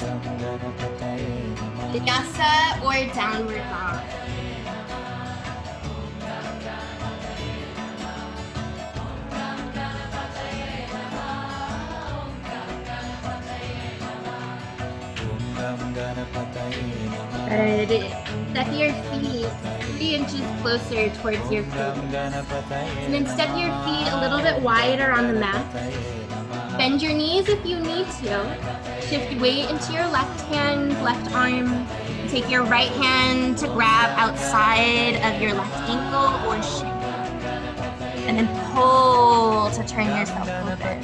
Vinyasa or downward dog. Good. Step your feet 3 inches closer towards your feet. And then step your feet a little bit wider on the mat. Bend your knees if you need to. Shift weight into your left hand, left arm. Take your right hand to grab outside of your left ankle or shin. And then pull to turn yourself open.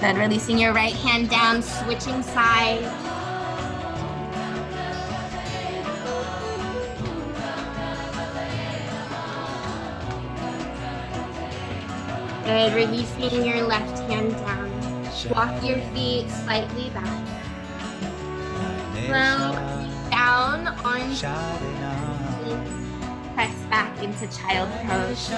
Good, releasing your right hand down, switching sides. Good, releasing your left hand down. Walk your feet slightly back. Slow down on press back into child pose.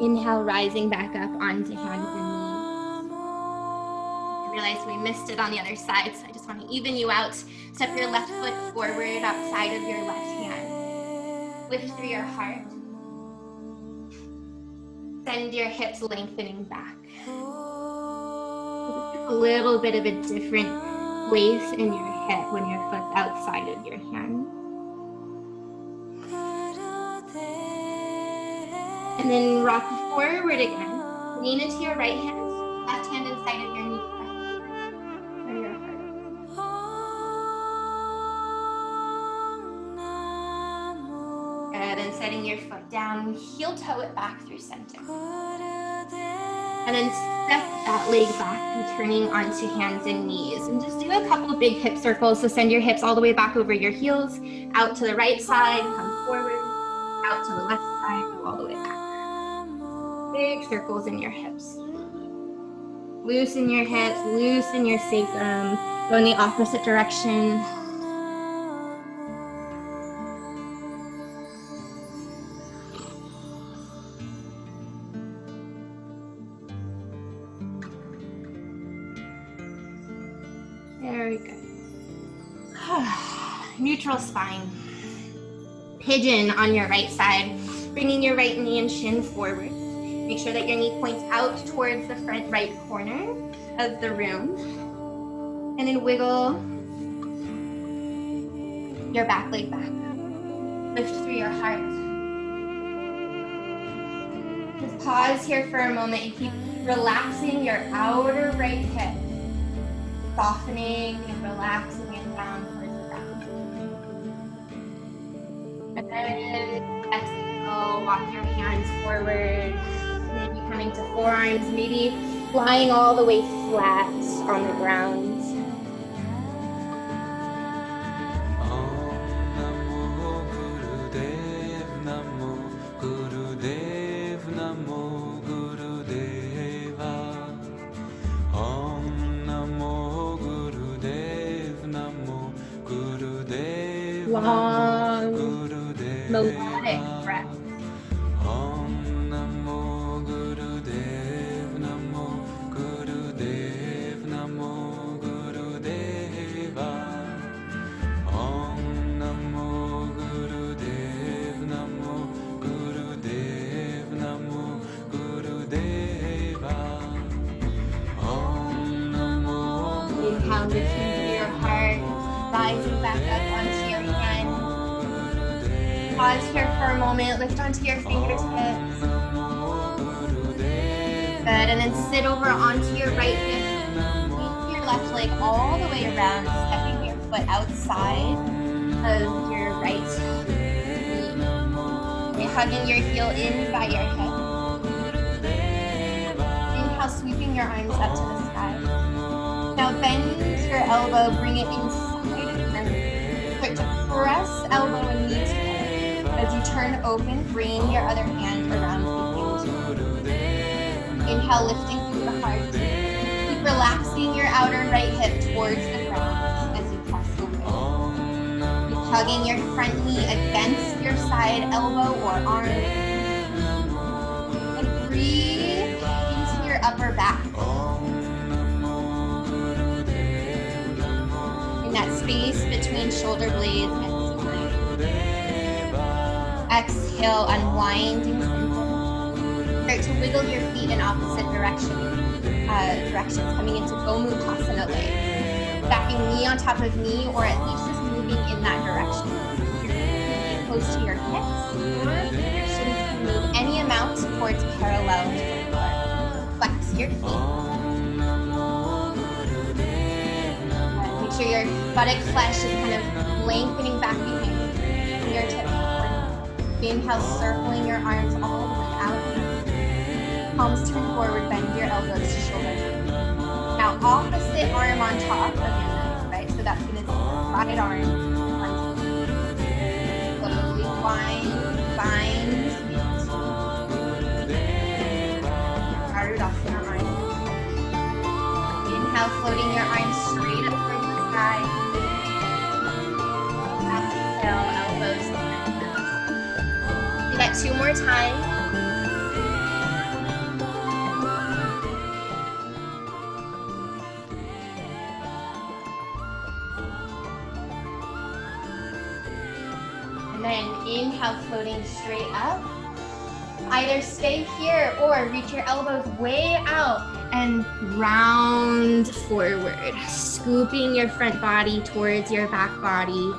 Inhale, rising back up onto hands and knees. I realized we missed it on the other side, so I just want to even you out. Step your left foot forward outside of your left hand. Lift through your heart. Send your hips lengthening back. A little bit of a different place in your hip when your foot's outside of your hand. And then rock forward again. Lean into your right hand, left hand inside of your knee. Or your heart. Good, and setting your foot down, heel toe it back through center. And then step that leg back, returning onto hands and knees. And just do a couple of big hip circles. So send your hips all the way back over your heels, out to the right side, come forward, out to the left side, go all the way back. Big circles in your hips. Loosen your hips, loosen your sacrum. Go in the opposite direction. Very good. Neutral spine. Pigeon on your right side, bringing your right knee and shin forward. Make sure that your knee points out towards the front right corner of the room. And then wiggle your back leg back. Lift through your heart. Just pause here for a moment and keep relaxing your outer right hip. Softening and relaxing it down towards the ground. And then exhale, walk your hands forward. Maybe coming to forearms, maybe Lying all the way flat on the ground. Long, melodic breath. Inhale, lifting through your heart, rising back up onto your hand. Pause here for a moment, lift onto your fingertips. Good, and then sit over onto your right hip. Take your left leg all the way around, stepping your foot outside of your right knee. You're hugging your heel in by your head. Inhale, sweeping your arms up to the sky. Now bend your elbow, bring it inside of your knee. Start to press elbow and knee together. As you turn open, bring your other hand around the hinge. Inhale, lifting through the heart. Keep relaxing your outer right hip towards the ground as you press open. Keep hugging your front knee against your side elbow or arm. And breathe into your upper back. In that space between shoulder blades and spine. Exhale, unwinding center. Start to wiggle your feet in opposite directions, coming into Gomukhasana leg. Stacking knee on top of knee, or at least just moving in that direction. Your feet close to your hips, or your shins can move any amount towards parallel to the floor. Flex your feet. Make sure your buttock flesh is kind of lengthening back behind you. Fingertips forward. Inhale, circling your arms all the way out. Palms turn forward, bend your elbows to shoulder. Now opposite arm on top of your leg, right? So that's gonna be right arm onto the knee. Slowly bind. Garudasana arm. Inhale, floating your arms straight up towards the sky. Exhale, elbows down. Do that 2 more times. And then inhale, floating straight up. Either stay here or reach your elbows way out and round forward, scooping your front body towards your back body,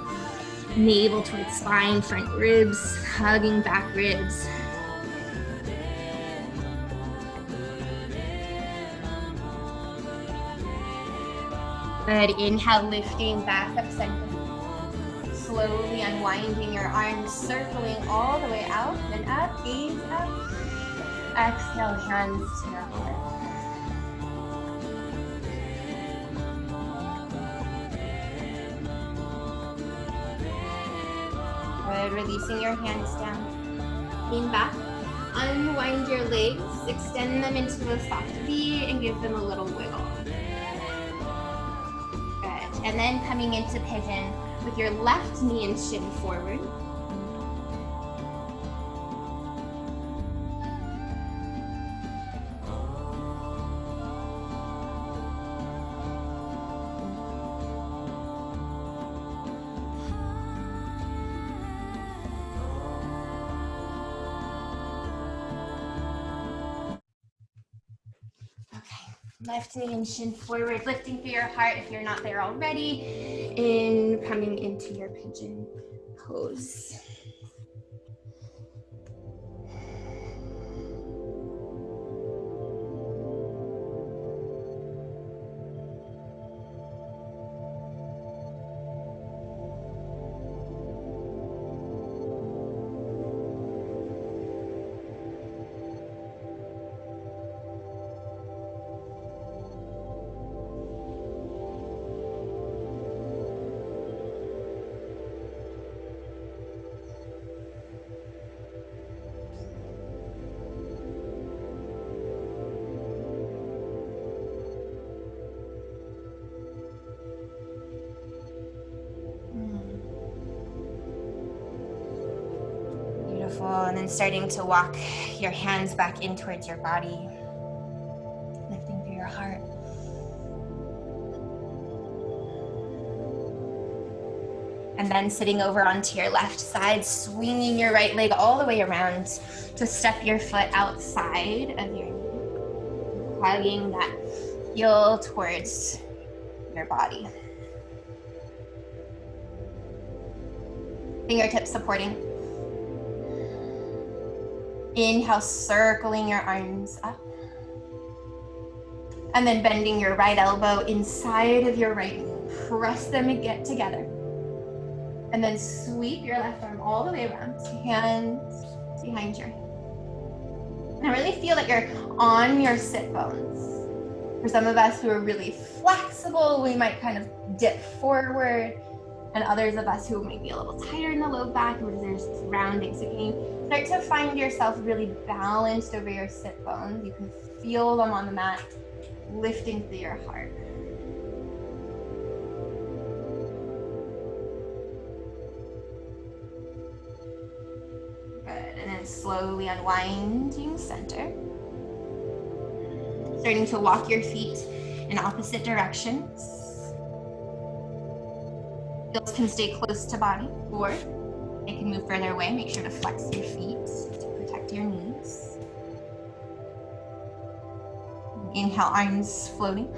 navel towards spine, front ribs, hugging back ribs. Good, inhale, lifting back up center. Slowly unwinding your arms, circling all the way out and up, gaze up. Exhale, hands to your heart. Good, releasing your hands down. Lean back, unwind your legs, extend them into a soft V and give them a little wiggle. Good, and then coming into pigeon with your left knee and shin forward. Left knee and shin forward, lifting through your heart if you're not there already, in coming into your pigeon pose. Beautiful. And then starting to walk your hands back in towards your body, lifting through your heart. And then sitting over onto your left side, swinging your right leg all the way around to step your foot outside of your knee, hugging that heel towards your body. Fingertips supporting. Inhale, circling your arms up. And then bending your right elbow inside of your right knee. Press them and get together. And then sweep your left arm all the way around, hands behind your head. And I really feel that you're on your sit bones. For some of us who are really flexible, we might kind of dip forward. And others of us who might be a little tighter in the low back, where there's this rounding. So can you start to find yourself really balanced over your sit bones? You can feel them on the mat, lifting through your heart. And then slowly unwinding center. Starting to walk your feet in opposite directions. Heels can stay close to body, or they can move further away. Make sure to flex your feet to protect your knees. Inhale, arms floating.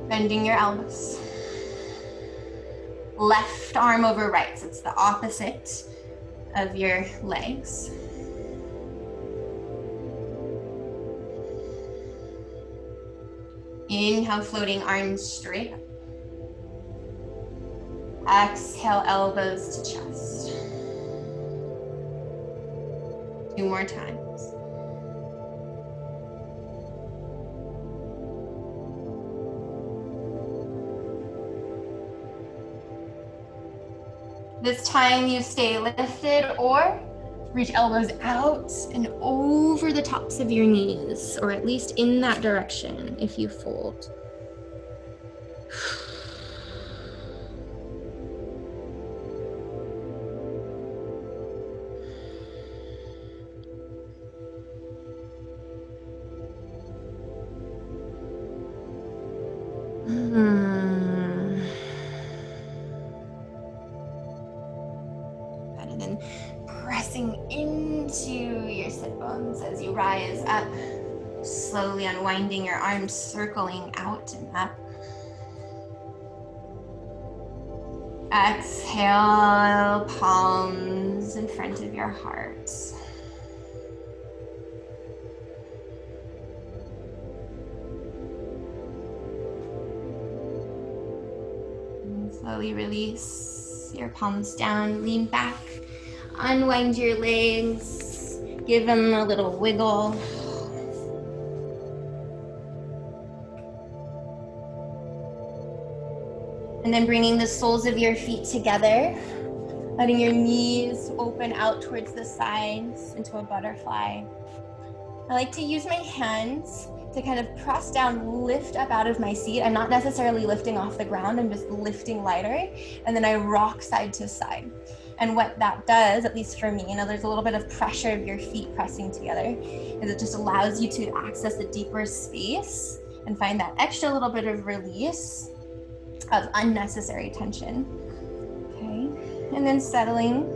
Bending your elbows. Left arm over right, so it's the opposite of your legs. Inhale, floating arms straight up. Exhale, elbows to chest. 2 more times. This time you stay lifted or reach elbows out and over the tops of your knees, or at least in that direction if you fold. And then pressing into your sit bones as you rise up, slowly unwinding your arms, circling out and up. Exhale, palms in front of your heart. And slowly release your palms down, lean back, unwind your legs, give them a little wiggle. And then bringing the soles of your feet together, letting your knees open out towards the sides into a butterfly. I like to use my hands to kind of press down, lift up out of my seat. I'm not necessarily lifting off the ground, I'm just lifting lighter. And then I rock side to side. And what that does, at least for me, there's a little bit of pressure of your feet pressing together, is it just allows you to access a deeper space and find that extra little bit of release of unnecessary tension. Okay, and then settling,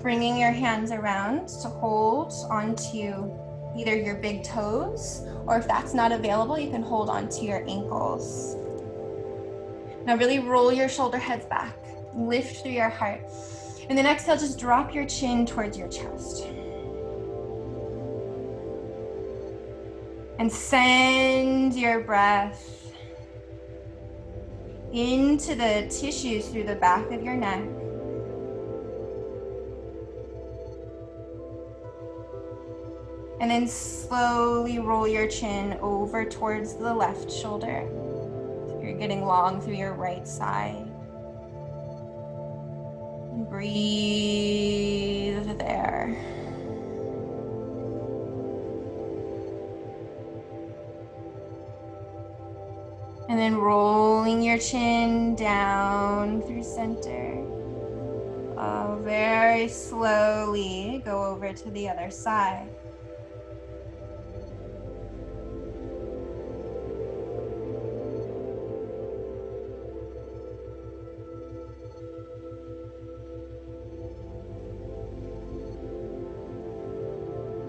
bringing your hands around to hold onto either your big toes, or if that's not available, you can hold onto your ankles. Now really roll your shoulder heads back, lift through your heart, and then exhale, just drop your chin towards your chest. And send your breath into the tissues through the back of your neck. And then slowly roll your chin over towards the left shoulder. So you're getting long through your right side. And breathe there. And then rolling your chin down through center. Very slowly go over to the other side.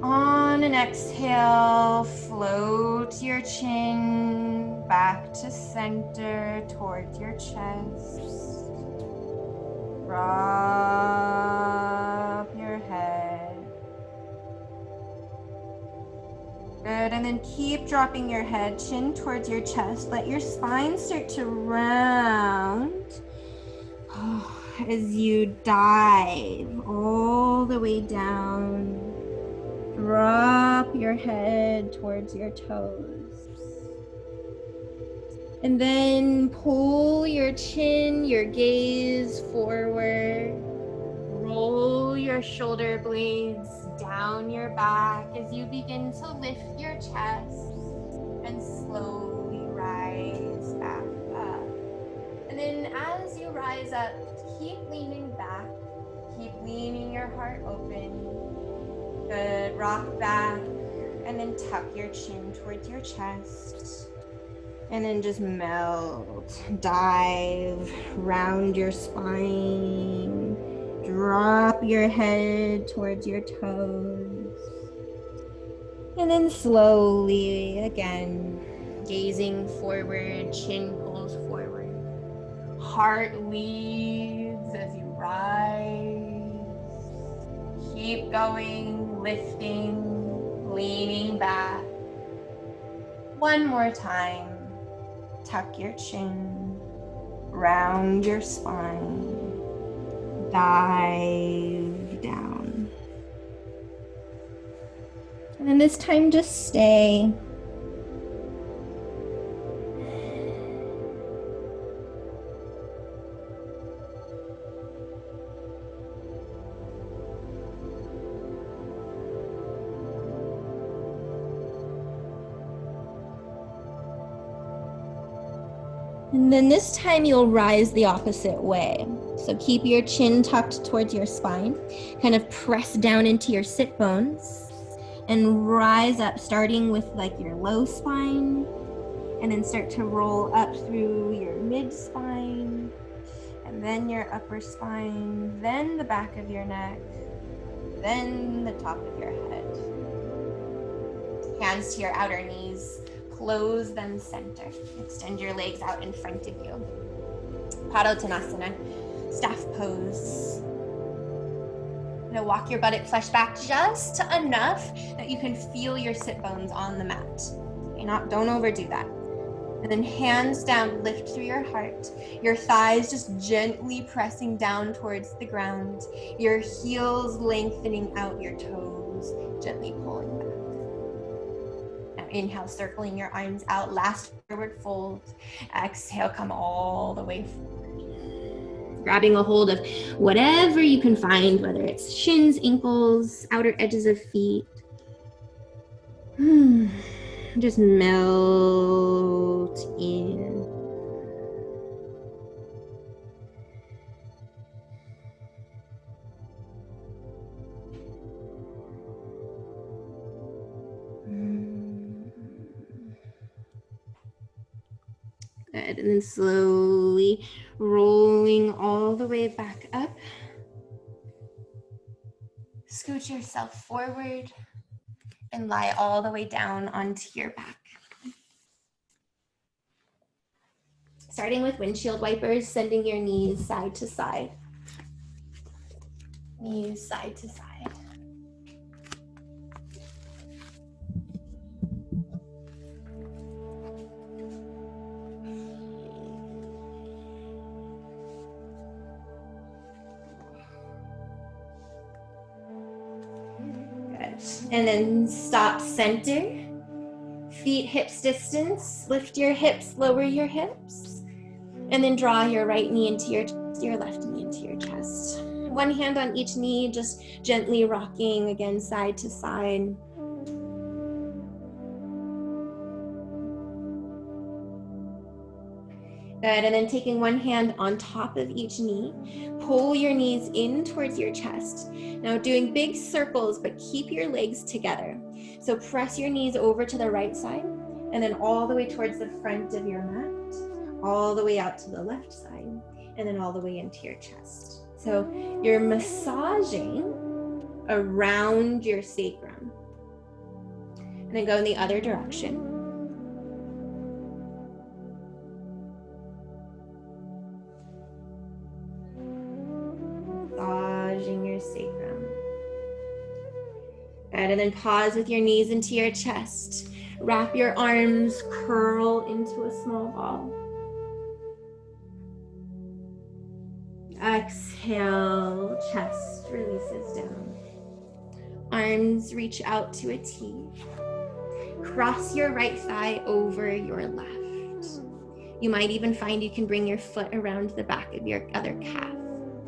On an exhale, float your chin back to center towards your chest. Drop your head. Good, and then keep dropping your head, chin towards your chest. Let your spine start to round as you dive all the way down. Drop your head towards your toes. And then pull your chin, your gaze forward. Roll your shoulder blades down your back as you begin to lift your chest and slowly rise back up. And then as you rise up, keep leaning back. Keep leaning your heart open. Good. Rock back and then tuck your chin towards your chest. And then just melt, dive, round your spine, drop your head towards your toes. And then slowly, again, gazing forward, chin pulls forward. Heart leads as you rise. Keep going, lifting, leaning back. One more time. Tuck your chin, round your spine, dive down. And then this time just stay. And then this time you'll rise the opposite way. So keep your chin tucked towards your spine, kind of press down into your sit bones and rise up, starting with like your low spine, and then start to roll up through your mid spine, and then your upper spine, then the back of your neck, then the top of your head. Hands to your outer knees. Close them center. Extend your legs out in front of you. Padottanasana, staff pose. Now walk your buttock flesh back just enough that you can feel your sit bones on the mat. Okay, don't overdo that. And then hands down, lift through your heart. Your thighs just gently pressing down towards the ground. Your heels lengthening out, your toes gently pulling back. Now inhale, circling your arms out, last forward fold. Exhale, come all the way forward. Grabbing a hold of whatever you can find, whether it's shins, ankles, outer edges of feet. Just melt in. Good, and then slowly rolling all the way back up. Scoot yourself forward and lie all the way down onto your back. Starting with windshield wipers, sending your knees side to side. Knees side to side. And then stop center, feet hips distance, lift your hips, lower your hips, and then draw your right knee into your chest, your left knee into your chest. One hand on each knee, just gently rocking again side to side. Good, and then taking one hand on top of each knee, pull your knees in towards your chest. Now doing big circles, but keep your legs together. So press your knees over to the right side, and then all the way towards the front of your mat, all the way out to the left side, and then all the way into your chest. So you're massaging around your sacrum. And then go in the other direction. Massaging your sacrum. Good, and then pause with your knees into your chest. Wrap your arms, curl into a small ball. Exhale, chest releases down. Arms reach out to a T. Cross your right thigh over your left. You might even find you can bring your foot around the back of your other calf.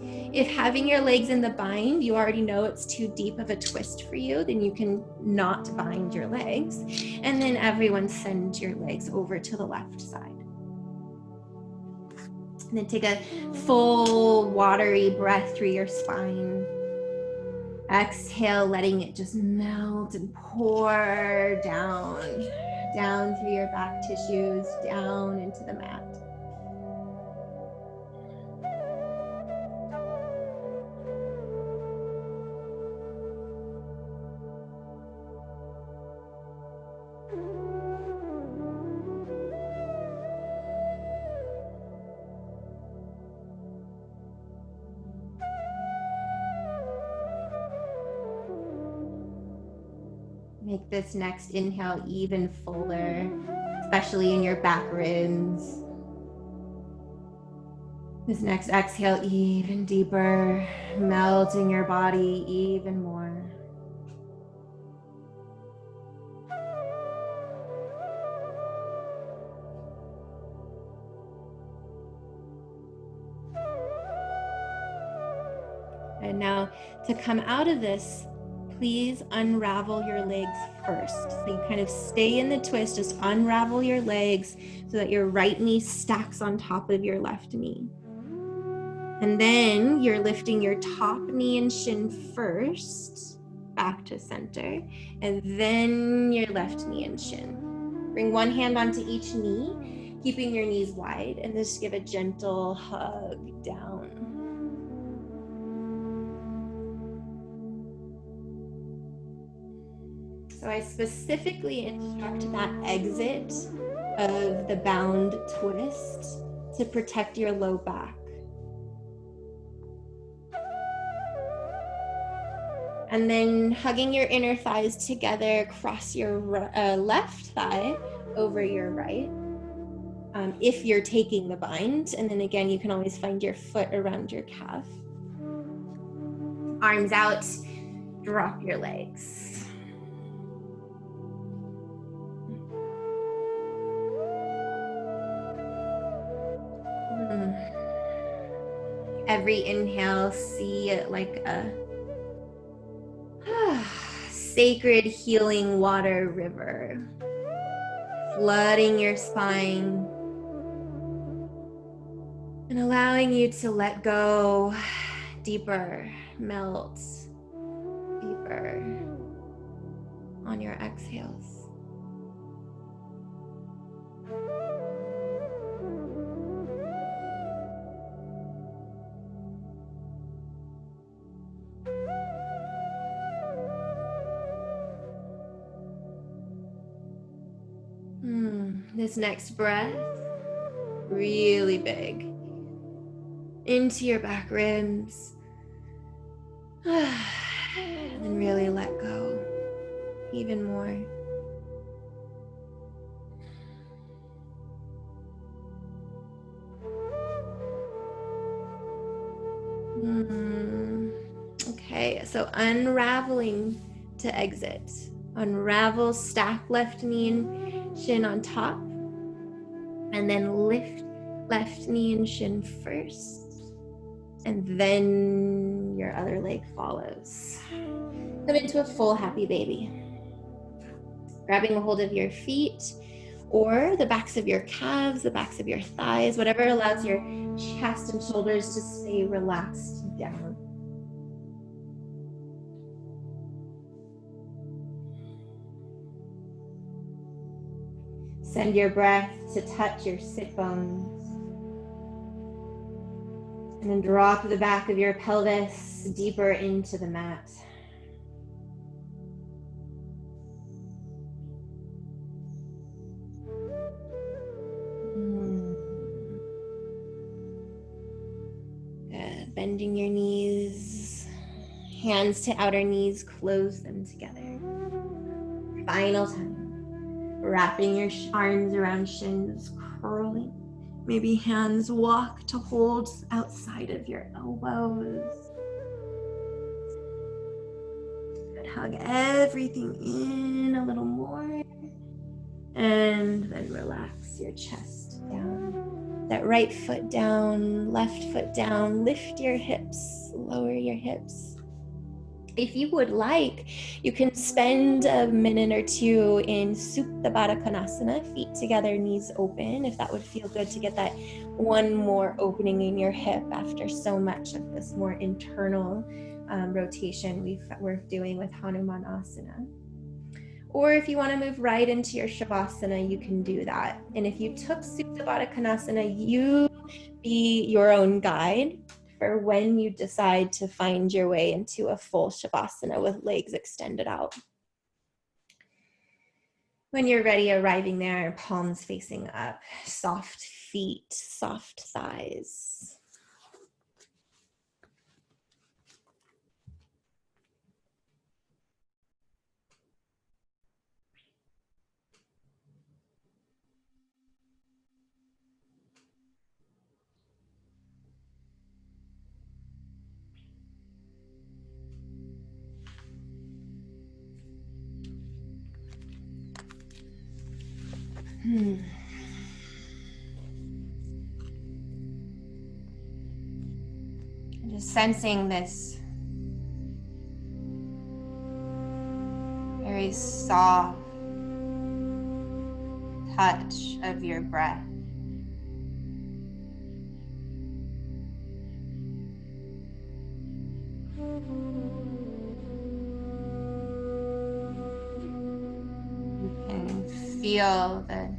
If having your legs in the bind, you already know it's too deep of a twist for you, then you can not bind your legs. And then everyone send your legs over to the left side. And then take a full watery breath through your spine. Exhale, letting it just melt and pour down through your back tissues, down into the mat. Make this next inhale even fuller, especially in your back ribs. This next exhale even deeper, melting your body even more. And now to come out of this, please unravel your legs first. So you kind of stay in the twist, just unravel your legs so that your right knee stacks on top of your left knee. And then you're lifting your top knee and shin first, back to center, and then your left knee and shin. Bring one hand onto each knee, keeping your knees wide, and just give a gentle hug down. So I specifically instruct that exit of the bound twist to protect your low back. And then hugging your inner thighs together, cross your left thigh over your right. If you're taking the bind, and then again, you can always find your foot around your calf. Arms out, drop your legs. Every inhale, see it like a sacred healing water river, flooding your spine and allowing you to let go deeper, melt deeper on your exhales. This next breath, really big, into your back ribs, and then really let go even more. Okay, so unraveling to exit. Unravel, stack left knee and shin on top, and then lift left knee and shin first, and then your other leg follows. Come into a full happy baby. Grabbing a hold of your feet or the backs of your calves, the backs of your thighs, whatever allows your chest and shoulders to stay relaxed down. Send your breath to touch your sit bones. And then drop the back of your pelvis deeper into the mat. Good. Bending your knees, hands to outer knees, close them together. Final time. Wrapping your arms around shins, curling. Maybe hands walk to hold outside of your elbows. Good. Hug everything in a little more. And then relax your chest down. That right foot down, left foot down. Lift your hips, lower your hips. If you would like, you can spend a minute or two in Supta Baddha Konasana, feet together, knees open, if that would feel good to get that one more opening in your hip after so much of this more internal rotation we're doing with Hanumanasana. Or if you want to move right into your Shavasana, you can do that. And if you took Supta Baddha Konasana, you be your own guide for when you decide to find your way into a full Shavasana with legs extended out. When you're ready, arriving there, palms facing up, soft feet, soft thighs. Just sensing this very soft touch of your breath. You can feel the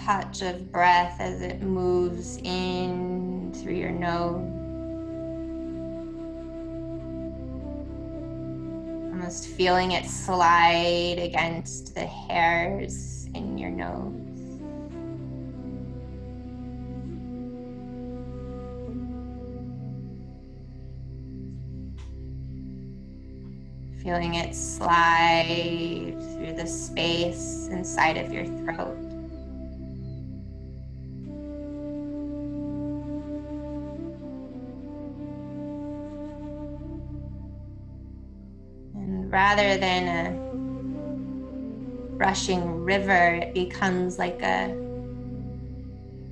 touch of breath as it moves in through your nose. Almost feeling it slide against the hairs in your nose. Feeling it slide through the space inside of your throat. Rather than a rushing river, it becomes like a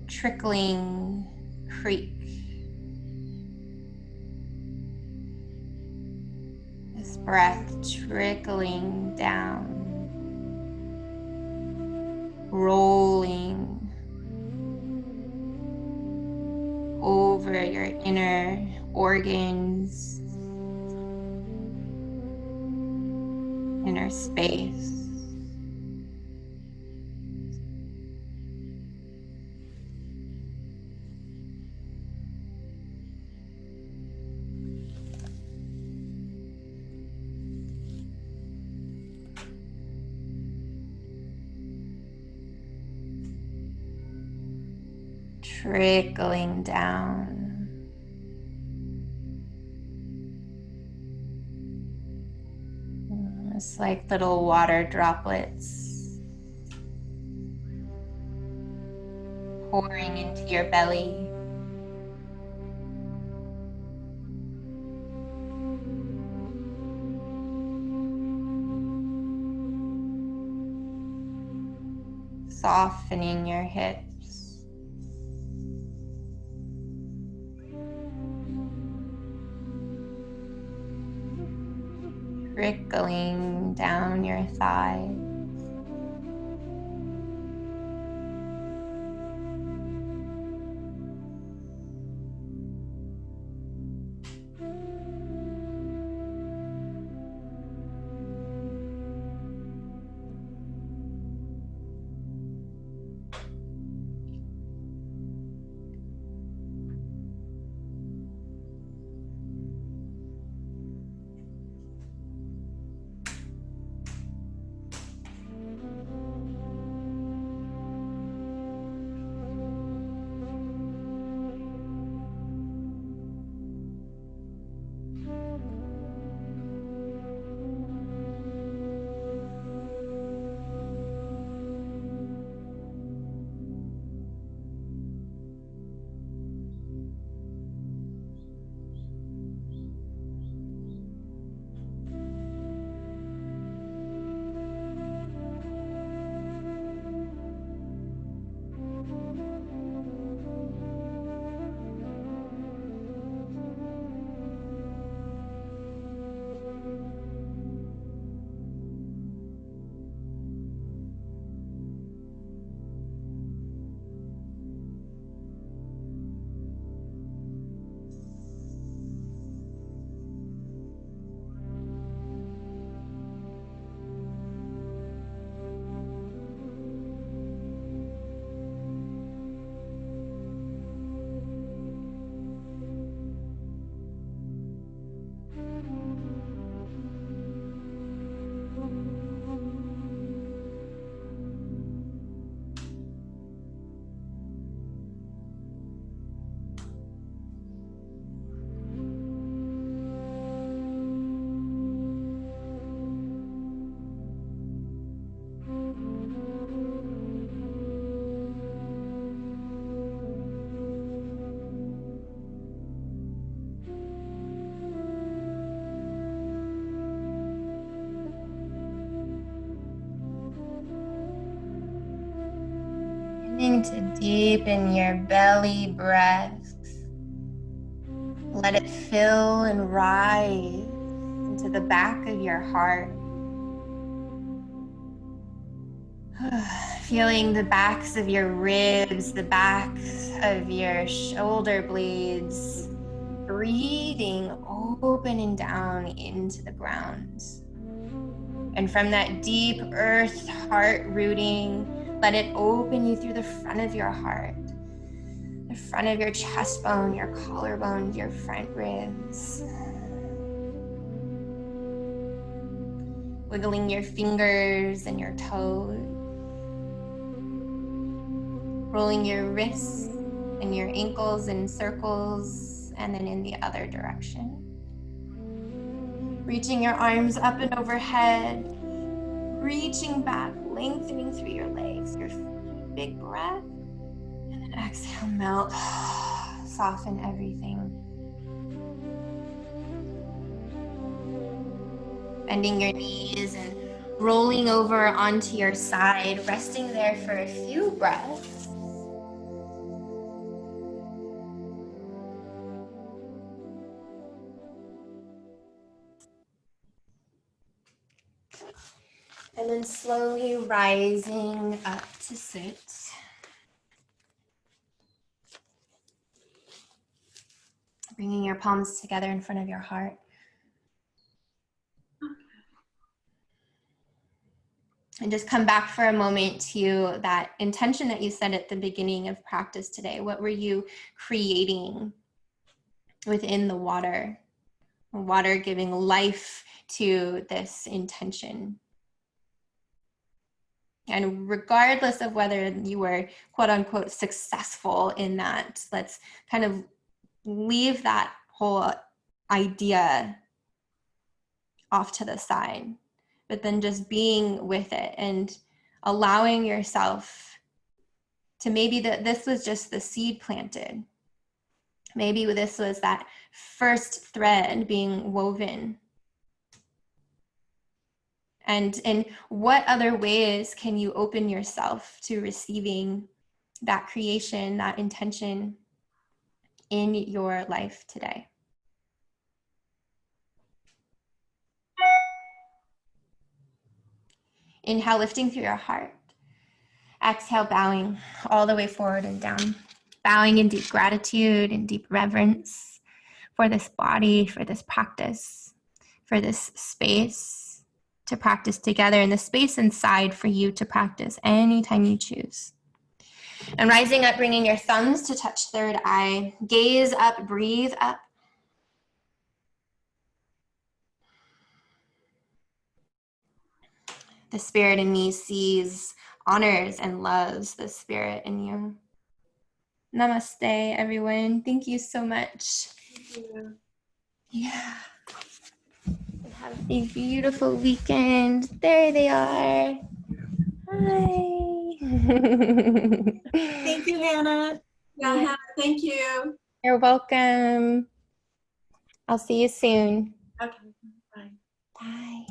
trickling creek. This breath trickling down, rolling over your inner organs, inner space. Trickling down. It's like little water droplets pouring into your belly. Softening your hips. trickling down your thighs. Beginning to deepen your belly breath. Let it fill and rise into the back of your heart. Feeling the backs of your ribs, the backs of your shoulder blades, breathing open and down into the ground. And from that deep earth heart rooting, let it open you through the front of your heart, the front of your chest bone, your collarbone, your front ribs. Wiggling your fingers and your toes. Rolling your wrists and your ankles in circles and then in the other direction. Reaching your arms up and overhead. Reaching back, lengthening through your legs, your feet. Big breath. And then exhale, melt. Soften everything. Bending your knees and rolling over onto your side, resting there for a few breaths. And then slowly rising up to sit. Bringing your palms together in front of your heart. And just come back for a moment to that intention that you said at the beginning of practice today. What were you creating within the water? Water giving life to this intention. And regardless of whether you were quote unquote successful in that, let's kind of leave that whole idea off to the side, but then just being with it and allowing yourself to maybe that this was just the seed planted. Maybe this was that first thread being woven. And in what other ways can you open yourself to receiving that creation, that intention in your life today? Inhale, lifting through your heart. Exhale, bowing all the way forward and down. Bowing in deep gratitude and deep reverence for this body, for this practice, for this space to practice together, and the space inside for you to practice anytime you choose. And rising up, bringing your thumbs to touch third eye. Gaze up, breathe up. The spirit in me sees, honors, and loves the spirit in you. Namaste, everyone. Thank you so much. Thank you. Yeah. And have a beautiful weekend. There they are. Hi. Thank you, Hannah. Yeah, Hannah, thank you. You're welcome. I'll see you soon. Okay, bye. Bye.